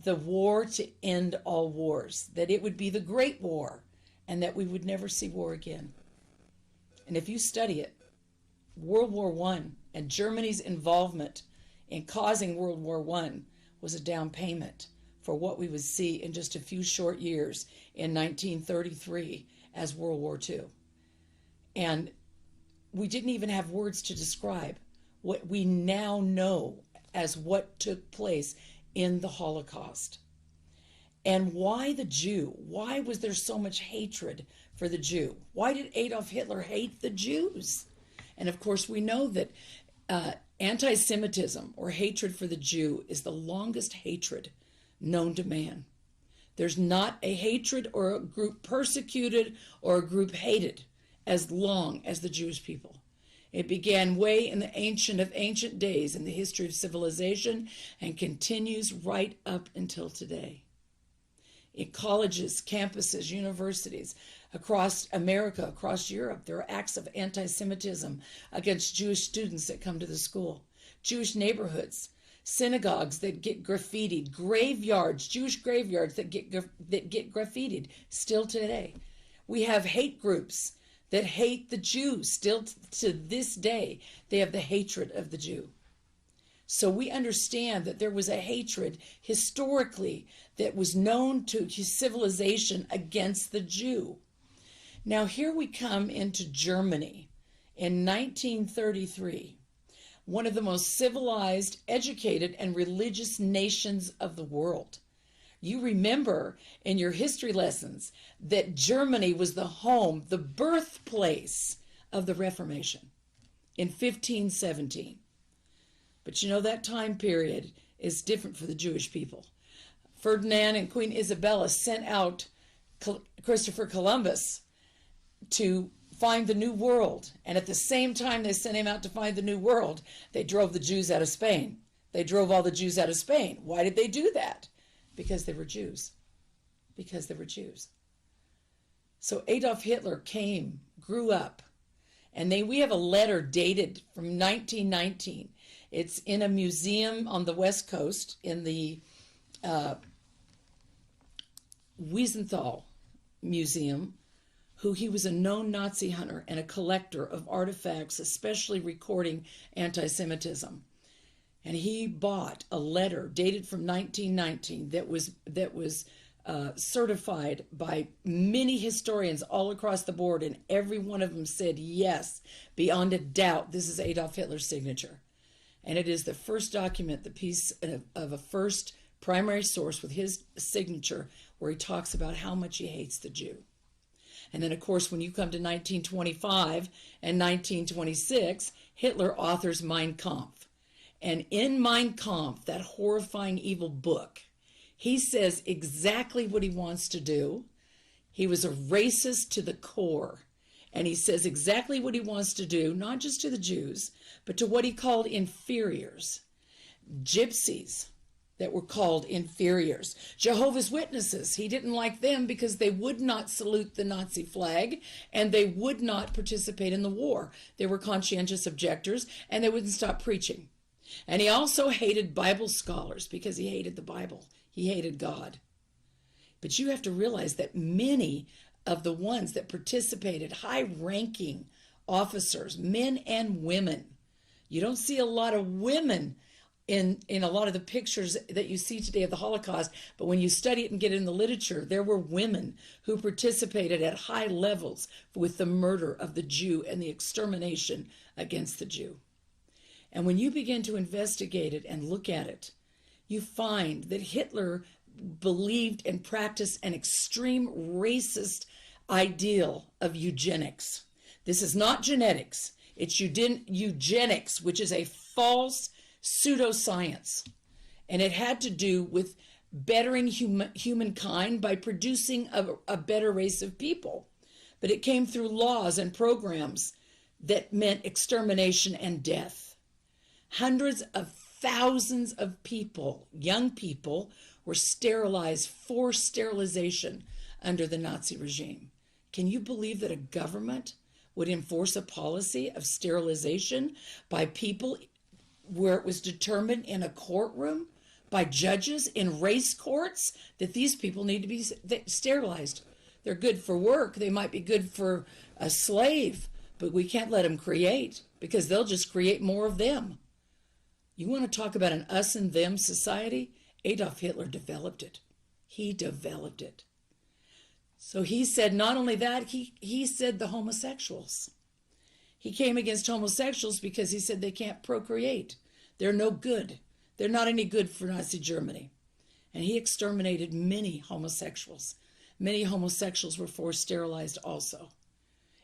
the war to end all wars, that it would be the Great War, and that we would never see war again. And if you study it, World War I and Germany's involvement in causing World War I was a down payment for what we would see in just a few short years in 1933 as World War II. And we didn't even have words to describe what we now know as what took place in the Holocaust. And why the Jew? Why was there so much hatred for the Jew? Why did Adolf Hitler hate the Jews? And of course, we know that anti-Semitism, or hatred for the Jew, is the longest hatred known to man. There's not a hatred or a group persecuted or a group hated as long as the Jewish people. It began way in the ancient of ancient days in the history of civilization and continues right up until today. In colleges, campuses, universities, across America, across Europe, there are acts of anti-Semitism against Jewish students that come to the school. Jewish neighborhoods, synagogues that get graffitied, graveyards, Jewish graveyards that get graffitied still today. We have hate groups that hate the Jews still to this day. They have the hatred of the Jew. So we understand that there was a hatred historically that was known to civilization against the Jew. Now here we come into Germany in 1933, one of the most civilized, educated, and religious nations of the world. You remember in your history lessons that Germany was the home, the birthplace of the Reformation in 1517. But you know, that time period is different for the Jewish people. Ferdinand and Queen Isabella sent out Christopher Columbus to find the New World. And at the same time they sent him out to find the New World, they drove the Jews out of Spain. They drove all the Jews out of Spain. Why did they do that? Because they were Jews. Because they were Jews. So Adolf Hitler came, grew up, and we have a letter dated from 1919. It's in a museum on the West Coast in the Wiesenthal Museum. He was a known Nazi hunter and a collector of artifacts, especially recording anti-Semitism. And he bought a letter dated from 1919 that was certified by many historians all across the board, and every one of them said, yes, beyond a doubt, this is Adolf Hitler's signature. And it is the first document, the piece of a first primary source with his signature, where he talks about how much he hates the Jew. And then, of course, when you come to 1925 and 1926, Hitler authors Mein Kampf. And in Mein Kampf, that horrifying evil book, he says exactly what he wants to do. He was a racist to the core. And he says exactly what he wants to do, not just to the Jews, but to what he called inferiors. Gypsies that were called inferiors. Jehovah's Witnesses, he didn't like them because they would not salute the Nazi flag and they would not participate in the war. They were conscientious objectors and they wouldn't stop preaching. And he also hated Bible scholars because he hated the Bible. He hated God. But you have to realize that many of the ones that participated, high-ranking officers, men and women, you don't see a lot of women in a lot of the pictures that you see today of the Holocaust, but when you study it and get in the literature, there were women who participated at high levels with the murder of the Jew and the extermination against the Jew. And when you begin to investigate it and look at it, you find that Hitler believed and practiced an extreme racist ideal of eugenics. This is not genetics. It's eugenics, which is a false pseudoscience. And it had to do with bettering humankind by producing a better race of people. But it came through laws and programs that meant extermination and death. Hundreds of thousands of people, young people, were sterilized, forced sterilization under the Nazi regime. Can you believe that a government would enforce a policy of sterilization by people where it was determined in a courtroom by judges in race courts that these people need to be sterilized? They're good for work. They might be good for a slave, but we can't let them create because they'll just create more of them. You want to talk about an us and them society? Adolf Hitler developed it. He developed it. So he said not only that, he said the homosexuals. He came against homosexuals because he said they can't procreate. They're no good. They're not any good for Nazi Germany. And he exterminated many homosexuals. Many homosexuals were forced sterilized also.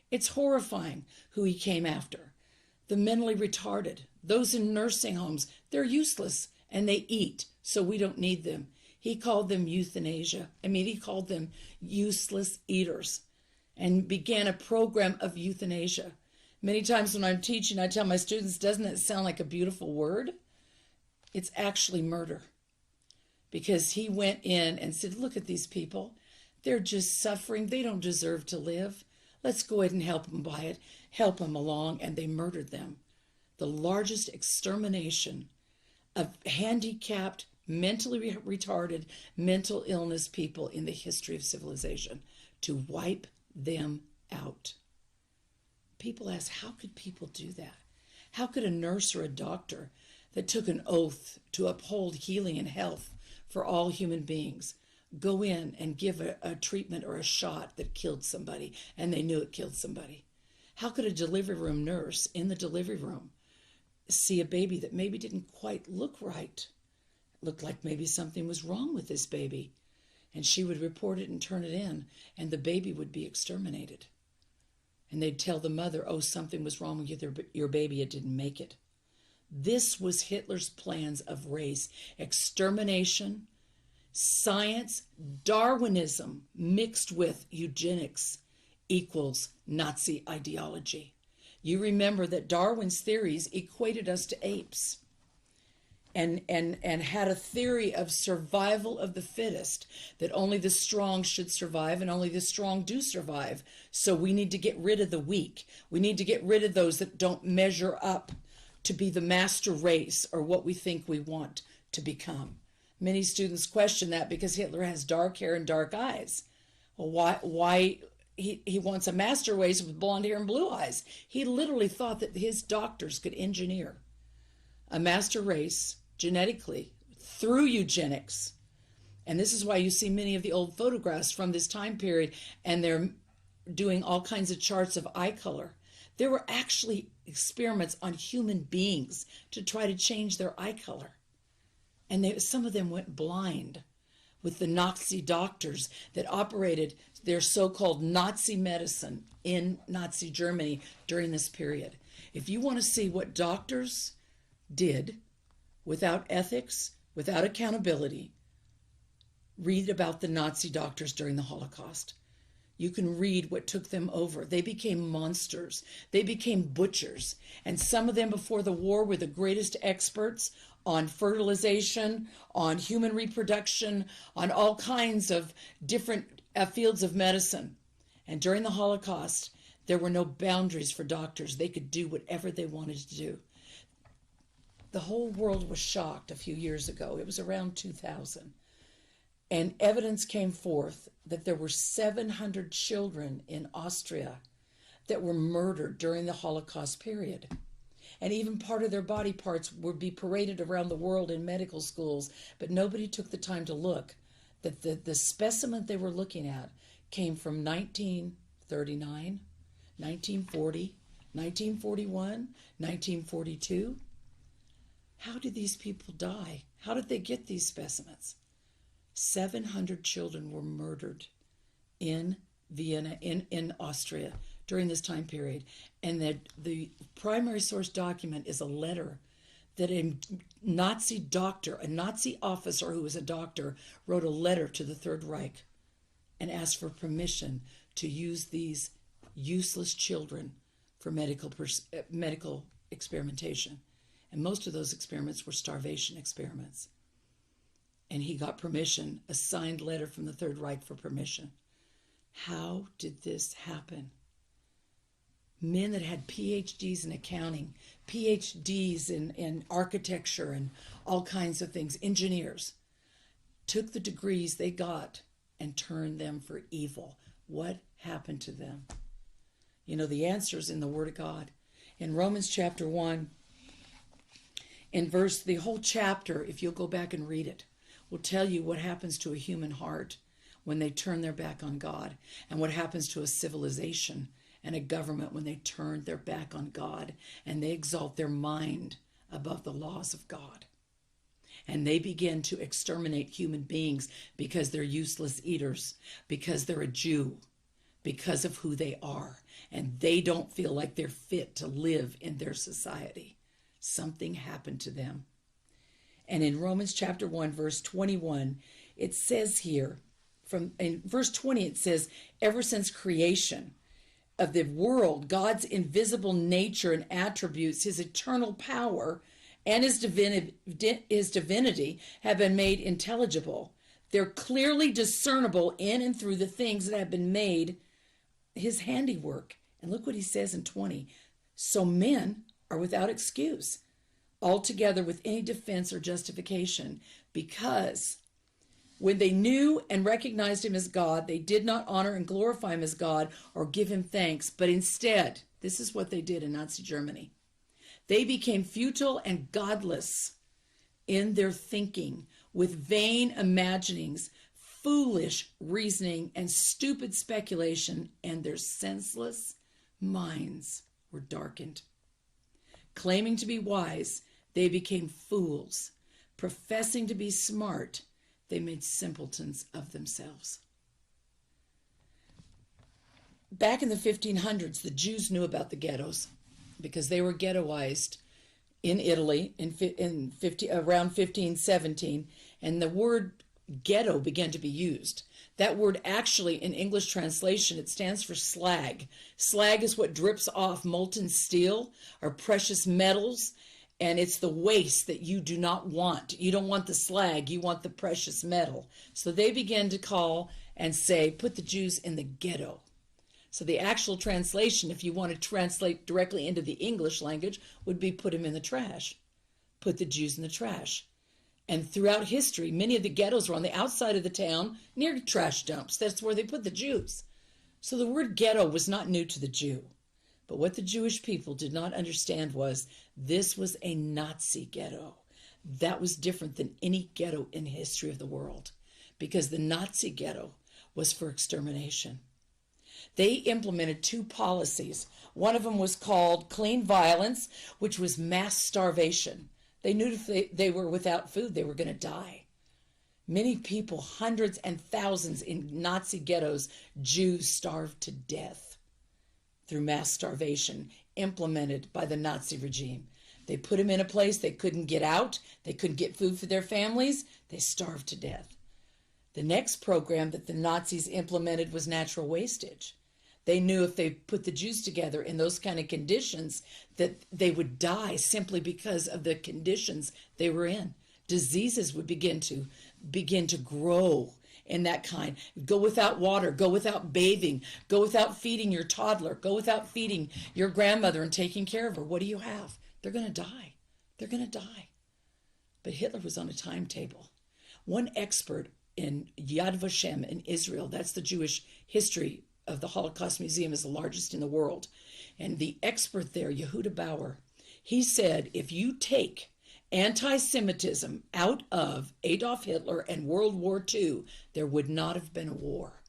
It's horrifying who he came after. The mentally retarded, those in nursing homes, they're useless and they eat, so we don't need them. He called them euthanasia. He called them useless eaters and began a program of euthanasia. Many times when I'm teaching, I tell my students, doesn't it sound like a beautiful word? It's actually murder. Because he went in and said, look at these people. They're just suffering. They don't deserve to live. Let's go ahead and help them by it, help them along, and they murdered them. The largest extermination of handicapped, mentally retarded, mental illness people in the history of civilization, to wipe them out. People ask, how could people do that? How could a nurse or a doctor that took an oath to uphold healing and health for all human beings go in and give a treatment or a shot that killed somebody and they knew it killed somebody? How could a delivery room nurse in the delivery room see a baby that maybe didn't quite look right? Looked like maybe something was wrong with this baby. And she would report it and turn it in, and the baby would be exterminated. And they'd tell the mother, oh, something was wrong with your baby, it didn't make it. This was Hitler's plans of race, extermination, science, Darwinism mixed with eugenics equals Nazi ideology. You remember that Darwin's theories equated us to apes and had a theory of survival of the fittest, that only the strong should survive and only the strong do survive. So we need to get rid of the weak. We need to get rid of those that don't measure up to be the master race or what we think we want to become. Many students question that because Hitler has dark hair and dark eyes. Well, why he wants a master race with blonde hair and blue eyes? He literally thought that his doctors could engineer a master race genetically through eugenics. And this is why you see many of the old photographs from this time period, and they're doing all kinds of charts of eye color. There were actually experiments on human beings to try to change their eye color. And some of them went blind with the Nazi doctors that operated their so-called Nazi medicine in Nazi Germany during this period. If you want to see what doctors did without ethics, without accountability, read about the Nazi doctors during the Holocaust. You can read what took them over. They became monsters. They became butchers. And some of them before the war were the greatest experts on fertilization, on human reproduction, on all kinds of different fields of medicine. And during the Holocaust, there were no boundaries for doctors. They could do whatever they wanted to do. The whole world was shocked a few years ago. It was around 2000. And evidence came forth that there were 700 children in Austria that were murdered during the Holocaust period. And even part of their body parts would be paraded around the world in medical schools, but nobody took the time to look that the specimen they were looking at came from 1939, 1940, 1941, 1942. How did these people die? How did they get these specimens? 700 children were murdered in Vienna, in Austria during this time period. And that the primary source document is a letter that a Nazi doctor, a Nazi officer who was a doctor, wrote a letter to the Third Reich and asked for permission to use these useless children for medical experimentation. And most of those experiments were starvation experiments. And he got permission, a signed letter from the Third Reich for permission. How did this happen? Men that had PhDs in accounting, PhDs in architecture and all kinds of things, engineers, took the degrees they got and turned them for evil. What happened to them? You know, the answer is in the Word of God. In Romans chapter 1, the whole chapter, if you'll go back and read it, will tell you what happens to a human heart when they turn their back on God, and what happens to a civilization and a government when they turn their back on God and they exalt their mind above the laws of God. And they begin to exterminate human beings because they're useless eaters, because they're a Jew, because of who they are, and they don't feel like they're fit to live in their society. Something happened to them. And in Romans chapter 1, verse 21, it says here, in verse 20, it says, ever since creation of the world, God's invisible nature and attributes, his eternal power and his divinity have been made intelligible. They're clearly discernible in and through the things that have been made, his handiwork. And look what he says in 20. So men are without excuse altogether with any defense or justification, because when they knew and recognized him as God, they did not honor and glorify him as God or give him thanks, but instead, this is what they did in Nazi Germany. They became futile and godless in their thinking, with vain imaginings, foolish reasoning, and stupid speculation, and their senseless minds were darkened. Claiming to be wise, they became fools. Professing to be smart, they made simpletons of themselves. Back in the 1500s, the Jews knew about the ghettos because they were ghettoized in Italy around 1517, and the word ghetto began to be used. That word actually, in English translation, it stands for slag. Slag is what drips off molten steel or precious metals, and it's the waste that you do not want. You don't want the slag, you want the precious metal. So they began to call and say, put the Jews in the ghetto. So the actual translation, if you want to translate directly into the English language, would be put them in the trash. Put the Jews in the trash. And throughout history, many of the ghettos were on the outside of the town near trash dumps. That's where they put the Jews. So the word ghetto was not new to the Jew. But what the Jewish people did not understand was this was a Nazi ghetto. That was different than any ghetto in the history of the world, because the Nazi ghetto was for extermination. They implemented two policies. One of them was called clean violence, which was mass starvation. They knew if they were without food, they were going to die. Many people, hundreds and thousands in Nazi ghettos, Jews starved to death through mass starvation implemented by the Nazi regime. They put them in a place they couldn't get out. They couldn't get food for their families. They starved to death. The next program that the Nazis implemented was natural wastage. They knew if they put the Jews together in those kind of conditions that they would die simply because of the conditions they were in. Diseases would begin to grow in that kind. Go without water, go without bathing, go without feeding your toddler, go without feeding your grandmother and taking care of her. What do you have? They're going to die. They're going to die. But Hitler was on a timetable. One expert in Yad Vashem in Israel, that's the Jewish history of the Holocaust Museum, is the largest in the world. And the expert there, Yehuda Bauer, he said, if you take anti-Semitism out of Adolf Hitler and World War II, there would not have been a war.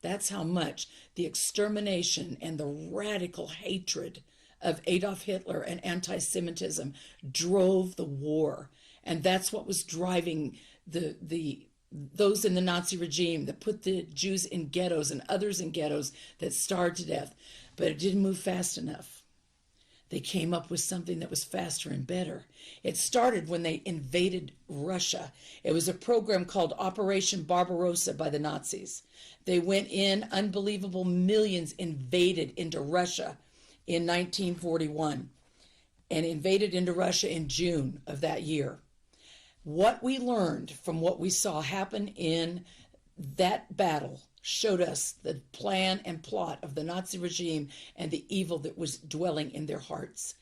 That's how much the extermination and the radical hatred of Adolf Hitler and anti-Semitism drove the war. And that's what was driving the those in the Nazi regime that put the Jews in ghettos and others in ghettos that starved to death. But it didn't move fast enough. They came up with something that was faster and better. It started when they invaded Russia. It was a program called Operation Barbarossa by the Nazis. They went in, unbelievable millions invaded into Russia in 1941 and invaded into Russia in June of that year. What we learned from what we saw happen in that battle showed us the plan and plot of the Nazi regime and the evil that was dwelling in their hearts.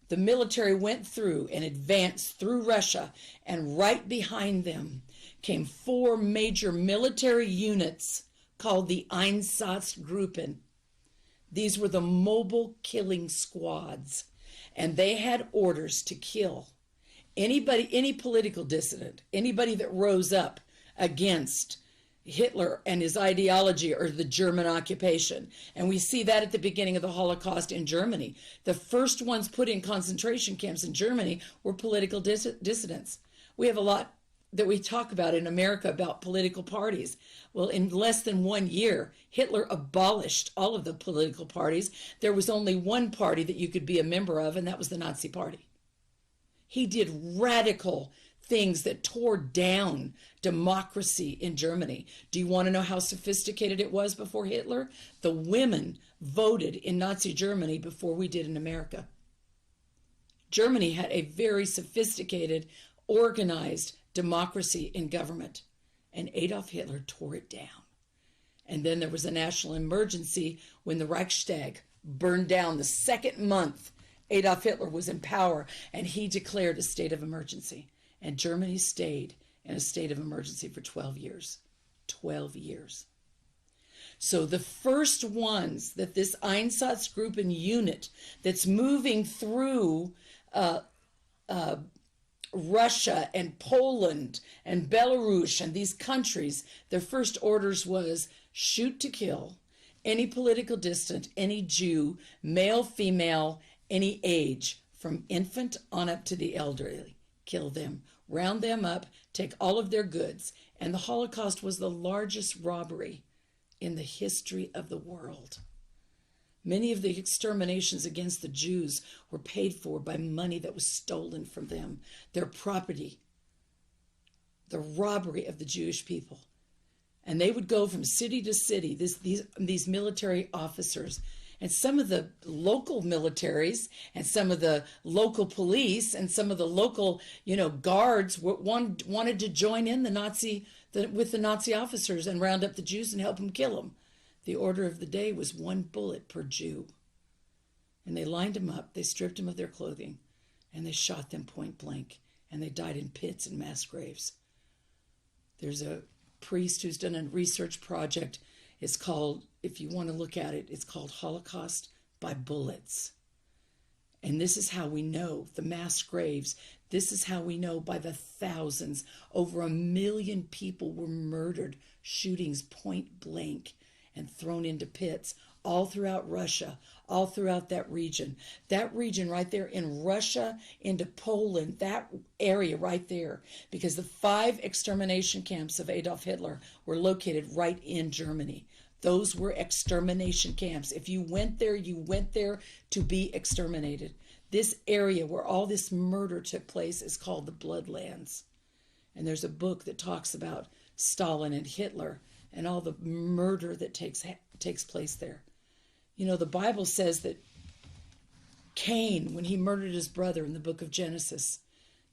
The military went through and advanced through Russia, and right behind them came 4 major military units called the Einsatzgruppen. These were the mobile killing squads, and they had orders to kill anybody, any political dissident, anybody that rose up against Hitler and his ideology or the German occupation. And we see that at the beginning of the Holocaust in Germany. The first ones put in concentration camps in Germany were political dissidents. We have a lot that we talk about in America about political parties. Well, in less than 1 year, Hitler abolished all of the political parties. There was only one party that you could be a member of, and that was the Nazi Party. He did radical things that tore down democracy in Germany. Do you want to know how sophisticated it was before Hitler? The women voted in Nazi Germany before we did in America. Germany had a very sophisticated, organized democracy in government, and Adolf Hitler tore it down. And then there was a national emergency when the Reichstag burned down the second month Adolf Hitler was in power, and he declared a state of emergency. And Germany stayed in a state of emergency for 12 years. 12 years. So the first ones that this Einsatzgruppen unit that's moving through Russia and Poland and Belarus and these countries, their first orders was shoot to kill any political dissident, any Jew, male, female, any age, from infant on up to the elderly. Kill them, round them up, take all of their goods. And the Holocaust was the largest robbery in the history of the world. Many of the exterminations against the Jews were paid for by money that was stolen from them, their property, the robbery of the Jewish people. And they would go from city to city, these military officers, and some of the local militaries and some of the local police and some of the local, guards wanted to join in with the Nazi officers and round up the Jews and help them kill them. The order of the day was 1 bullet per Jew. And they lined them up, they stripped them of their clothing, and they shot them point blank, and they died in pits and mass graves. There's a priest who's done a research project. It's called, if you want to look at it, it's called Holocaust by Bullets. And this is how we know the mass graves. This is how we know by the thousands. Over 1 million people were murdered, shootings point blank and thrown into pits all throughout Russia, all throughout that region. That region right there in Russia into Poland, that area right there, because the 5 extermination camps of Adolf Hitler were located right in Germany. Those were extermination camps. If you went there to be exterminated. This area where all this murder took place is called the Bloodlands. And there's a book that talks about Stalin and Hitler and all the murder that takes place there. The Bible says that Cain, when he murdered his brother in the book of Genesis,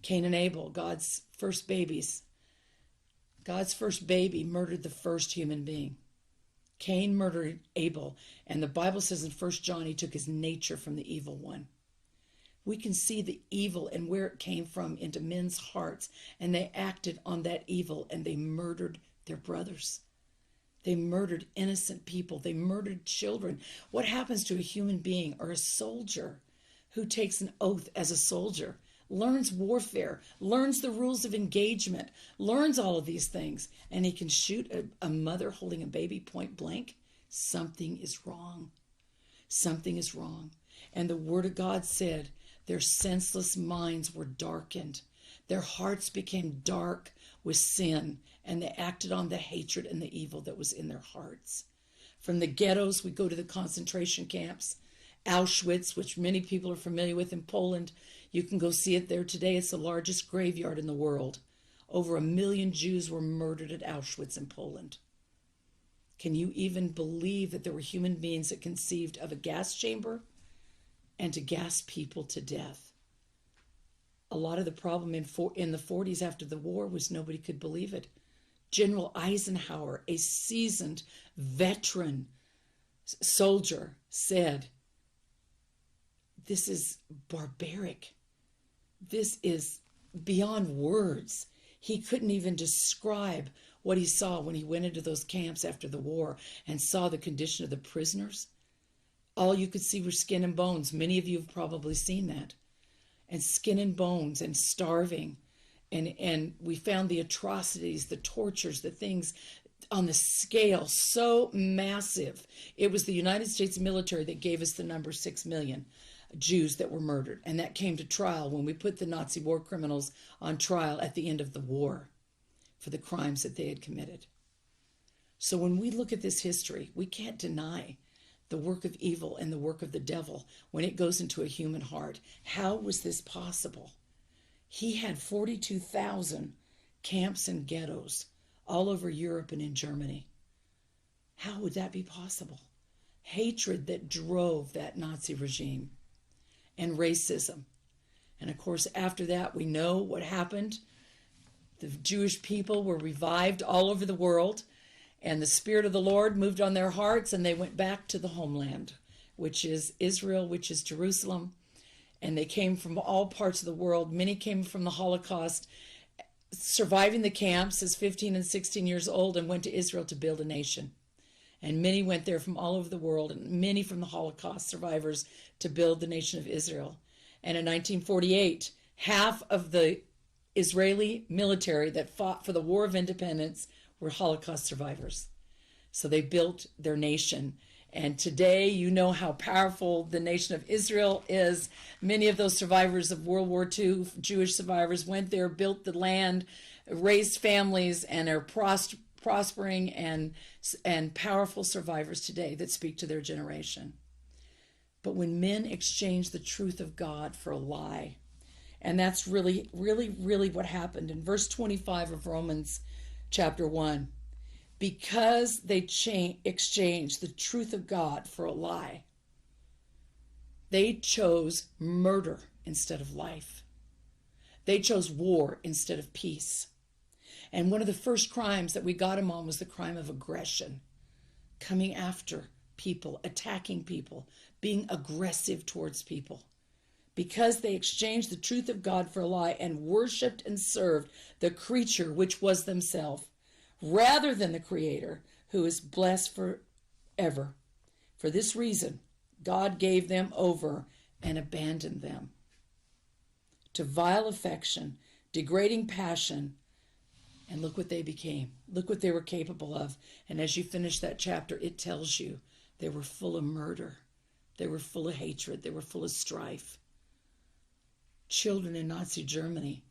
Cain and Abel, God's first baby murdered the first human being. Cain murdered Abel, and the Bible says in 1 John he took his nature from the evil one. We can see the evil and where it came from into men's hearts, and they acted on that evil, and they murdered their brothers. They murdered innocent people. They murdered children. What happens to a human being or a soldier who takes an oath as a soldier, learns warfare, learns the rules of engagement, learns all of these things, and he can shoot a mother holding a baby point blank? Something is wrong. Something is wrong. And the Word of God said their senseless minds were darkened. Their hearts became dark with sin, and they acted on the hatred and the evil that was in their hearts. From the ghettos, we go to the concentration camps. Auschwitz, which many people are familiar with in Poland, you can go see it there today. It's the largest graveyard in the world. Over 1 million Jews were murdered at Auschwitz in Poland. Can you even believe that there were human beings that conceived of a gas chamber and to gas people to death? A lot of the problem in the 40s after the war was nobody could believe it. General Eisenhower, a seasoned veteran soldier, said, "This is barbaric. This is beyond words." He couldn't even describe what he saw when he went into those camps after the war and saw the condition of the prisoners. All you could see were skin and bones. Many of you have probably seen that. And skin and bones and starving. And we found the atrocities, the tortures, the things on the scale so massive. It was the United States military that gave us the number 6 million Jews that were murdered. And that came to trial when we put the Nazi war criminals on trial at the end of the war for the crimes that they had committed. So when we look at this history, we can't deny the work of evil and the work of the devil when it goes into a human heart. How was this possible? He had 42,000 camps and ghettos all over Europe and in Germany. How would that be possible? Hatred that drove that Nazi regime and racism. And of course, after that, we know what happened. The Jewish people were revived all over the world, and the Spirit of the Lord moved on their hearts, and they went back to the homeland, which is Israel, which is Jerusalem. And they came from all parts of the world. Many came from the Holocaust, surviving the camps as 15 and 16 years old, and went to Israel to build a nation. And many went there from all over the world, and many from the Holocaust survivors to build the nation of Israel. And in 1948, half of the Israeli military that fought for the War of Independence were Holocaust survivors. So they built their nation. And today, you know how powerful the nation of Israel is. Many of those survivors of World War II, Jewish survivors, went there, built the land, raised families, and are prospering and powerful survivors today that speak to their generation. But when men exchange the truth of God for a lie, and that's really, really, really what happened in verse 25 of Romans chapter 1. Because they exchanged the truth of God for a lie, they chose murder instead of life. They chose war instead of peace. And one of the first crimes that we got them on was the crime of aggression, coming after people, attacking people, being aggressive towards people. Because they exchanged the truth of God for a lie and worshiped and served the creature which was themselves, rather than the Creator, who is blessed forever. For this reason, God gave them over and abandoned them to vile affection, degrading passion, and look what they became. Look what they were capable of. And as you finish that chapter, it tells you they were full of murder. They were full of hatred. They were full of strife. Children in Nazi Germany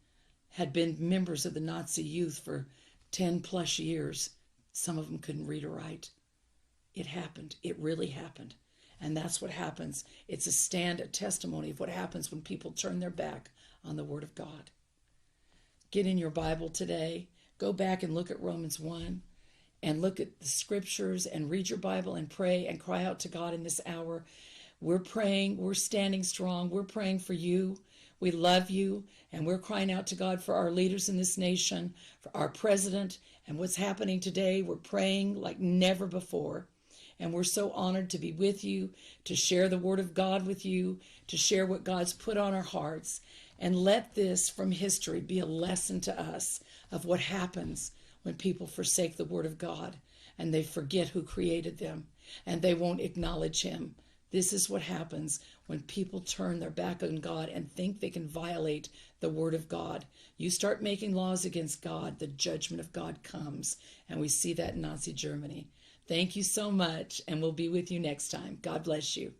had been members of the Nazi youth for 10 plus years. Some of them couldn't read or write. It happened. It really happened. And that's what happens. It's a testimony of what happens when people turn their back on the Word of God. Get in your Bible today. Go back and look at Romans 1 and look at the scriptures and read your Bible and pray and cry out to God in this hour. We're praying. We're standing strong. We're praying for you. We love you, and we're crying out to God for our leaders in this nation, for our president, and what's happening today. We're praying like never before, and we're so honored to be with you, to share the Word of God with you, to share what God's put on our hearts, and let this from history be a lesson to us of what happens when people forsake the Word of God, and they forget who created them, and they won't acknowledge Him. This is what happens when people turn their back on God and think they can violate the Word of God. You start making laws against God, the judgment of God comes. And we see that in Nazi Germany. Thank you so much, and we'll be with you next time. God bless you.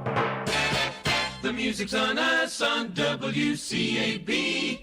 The music's on us on WCAB.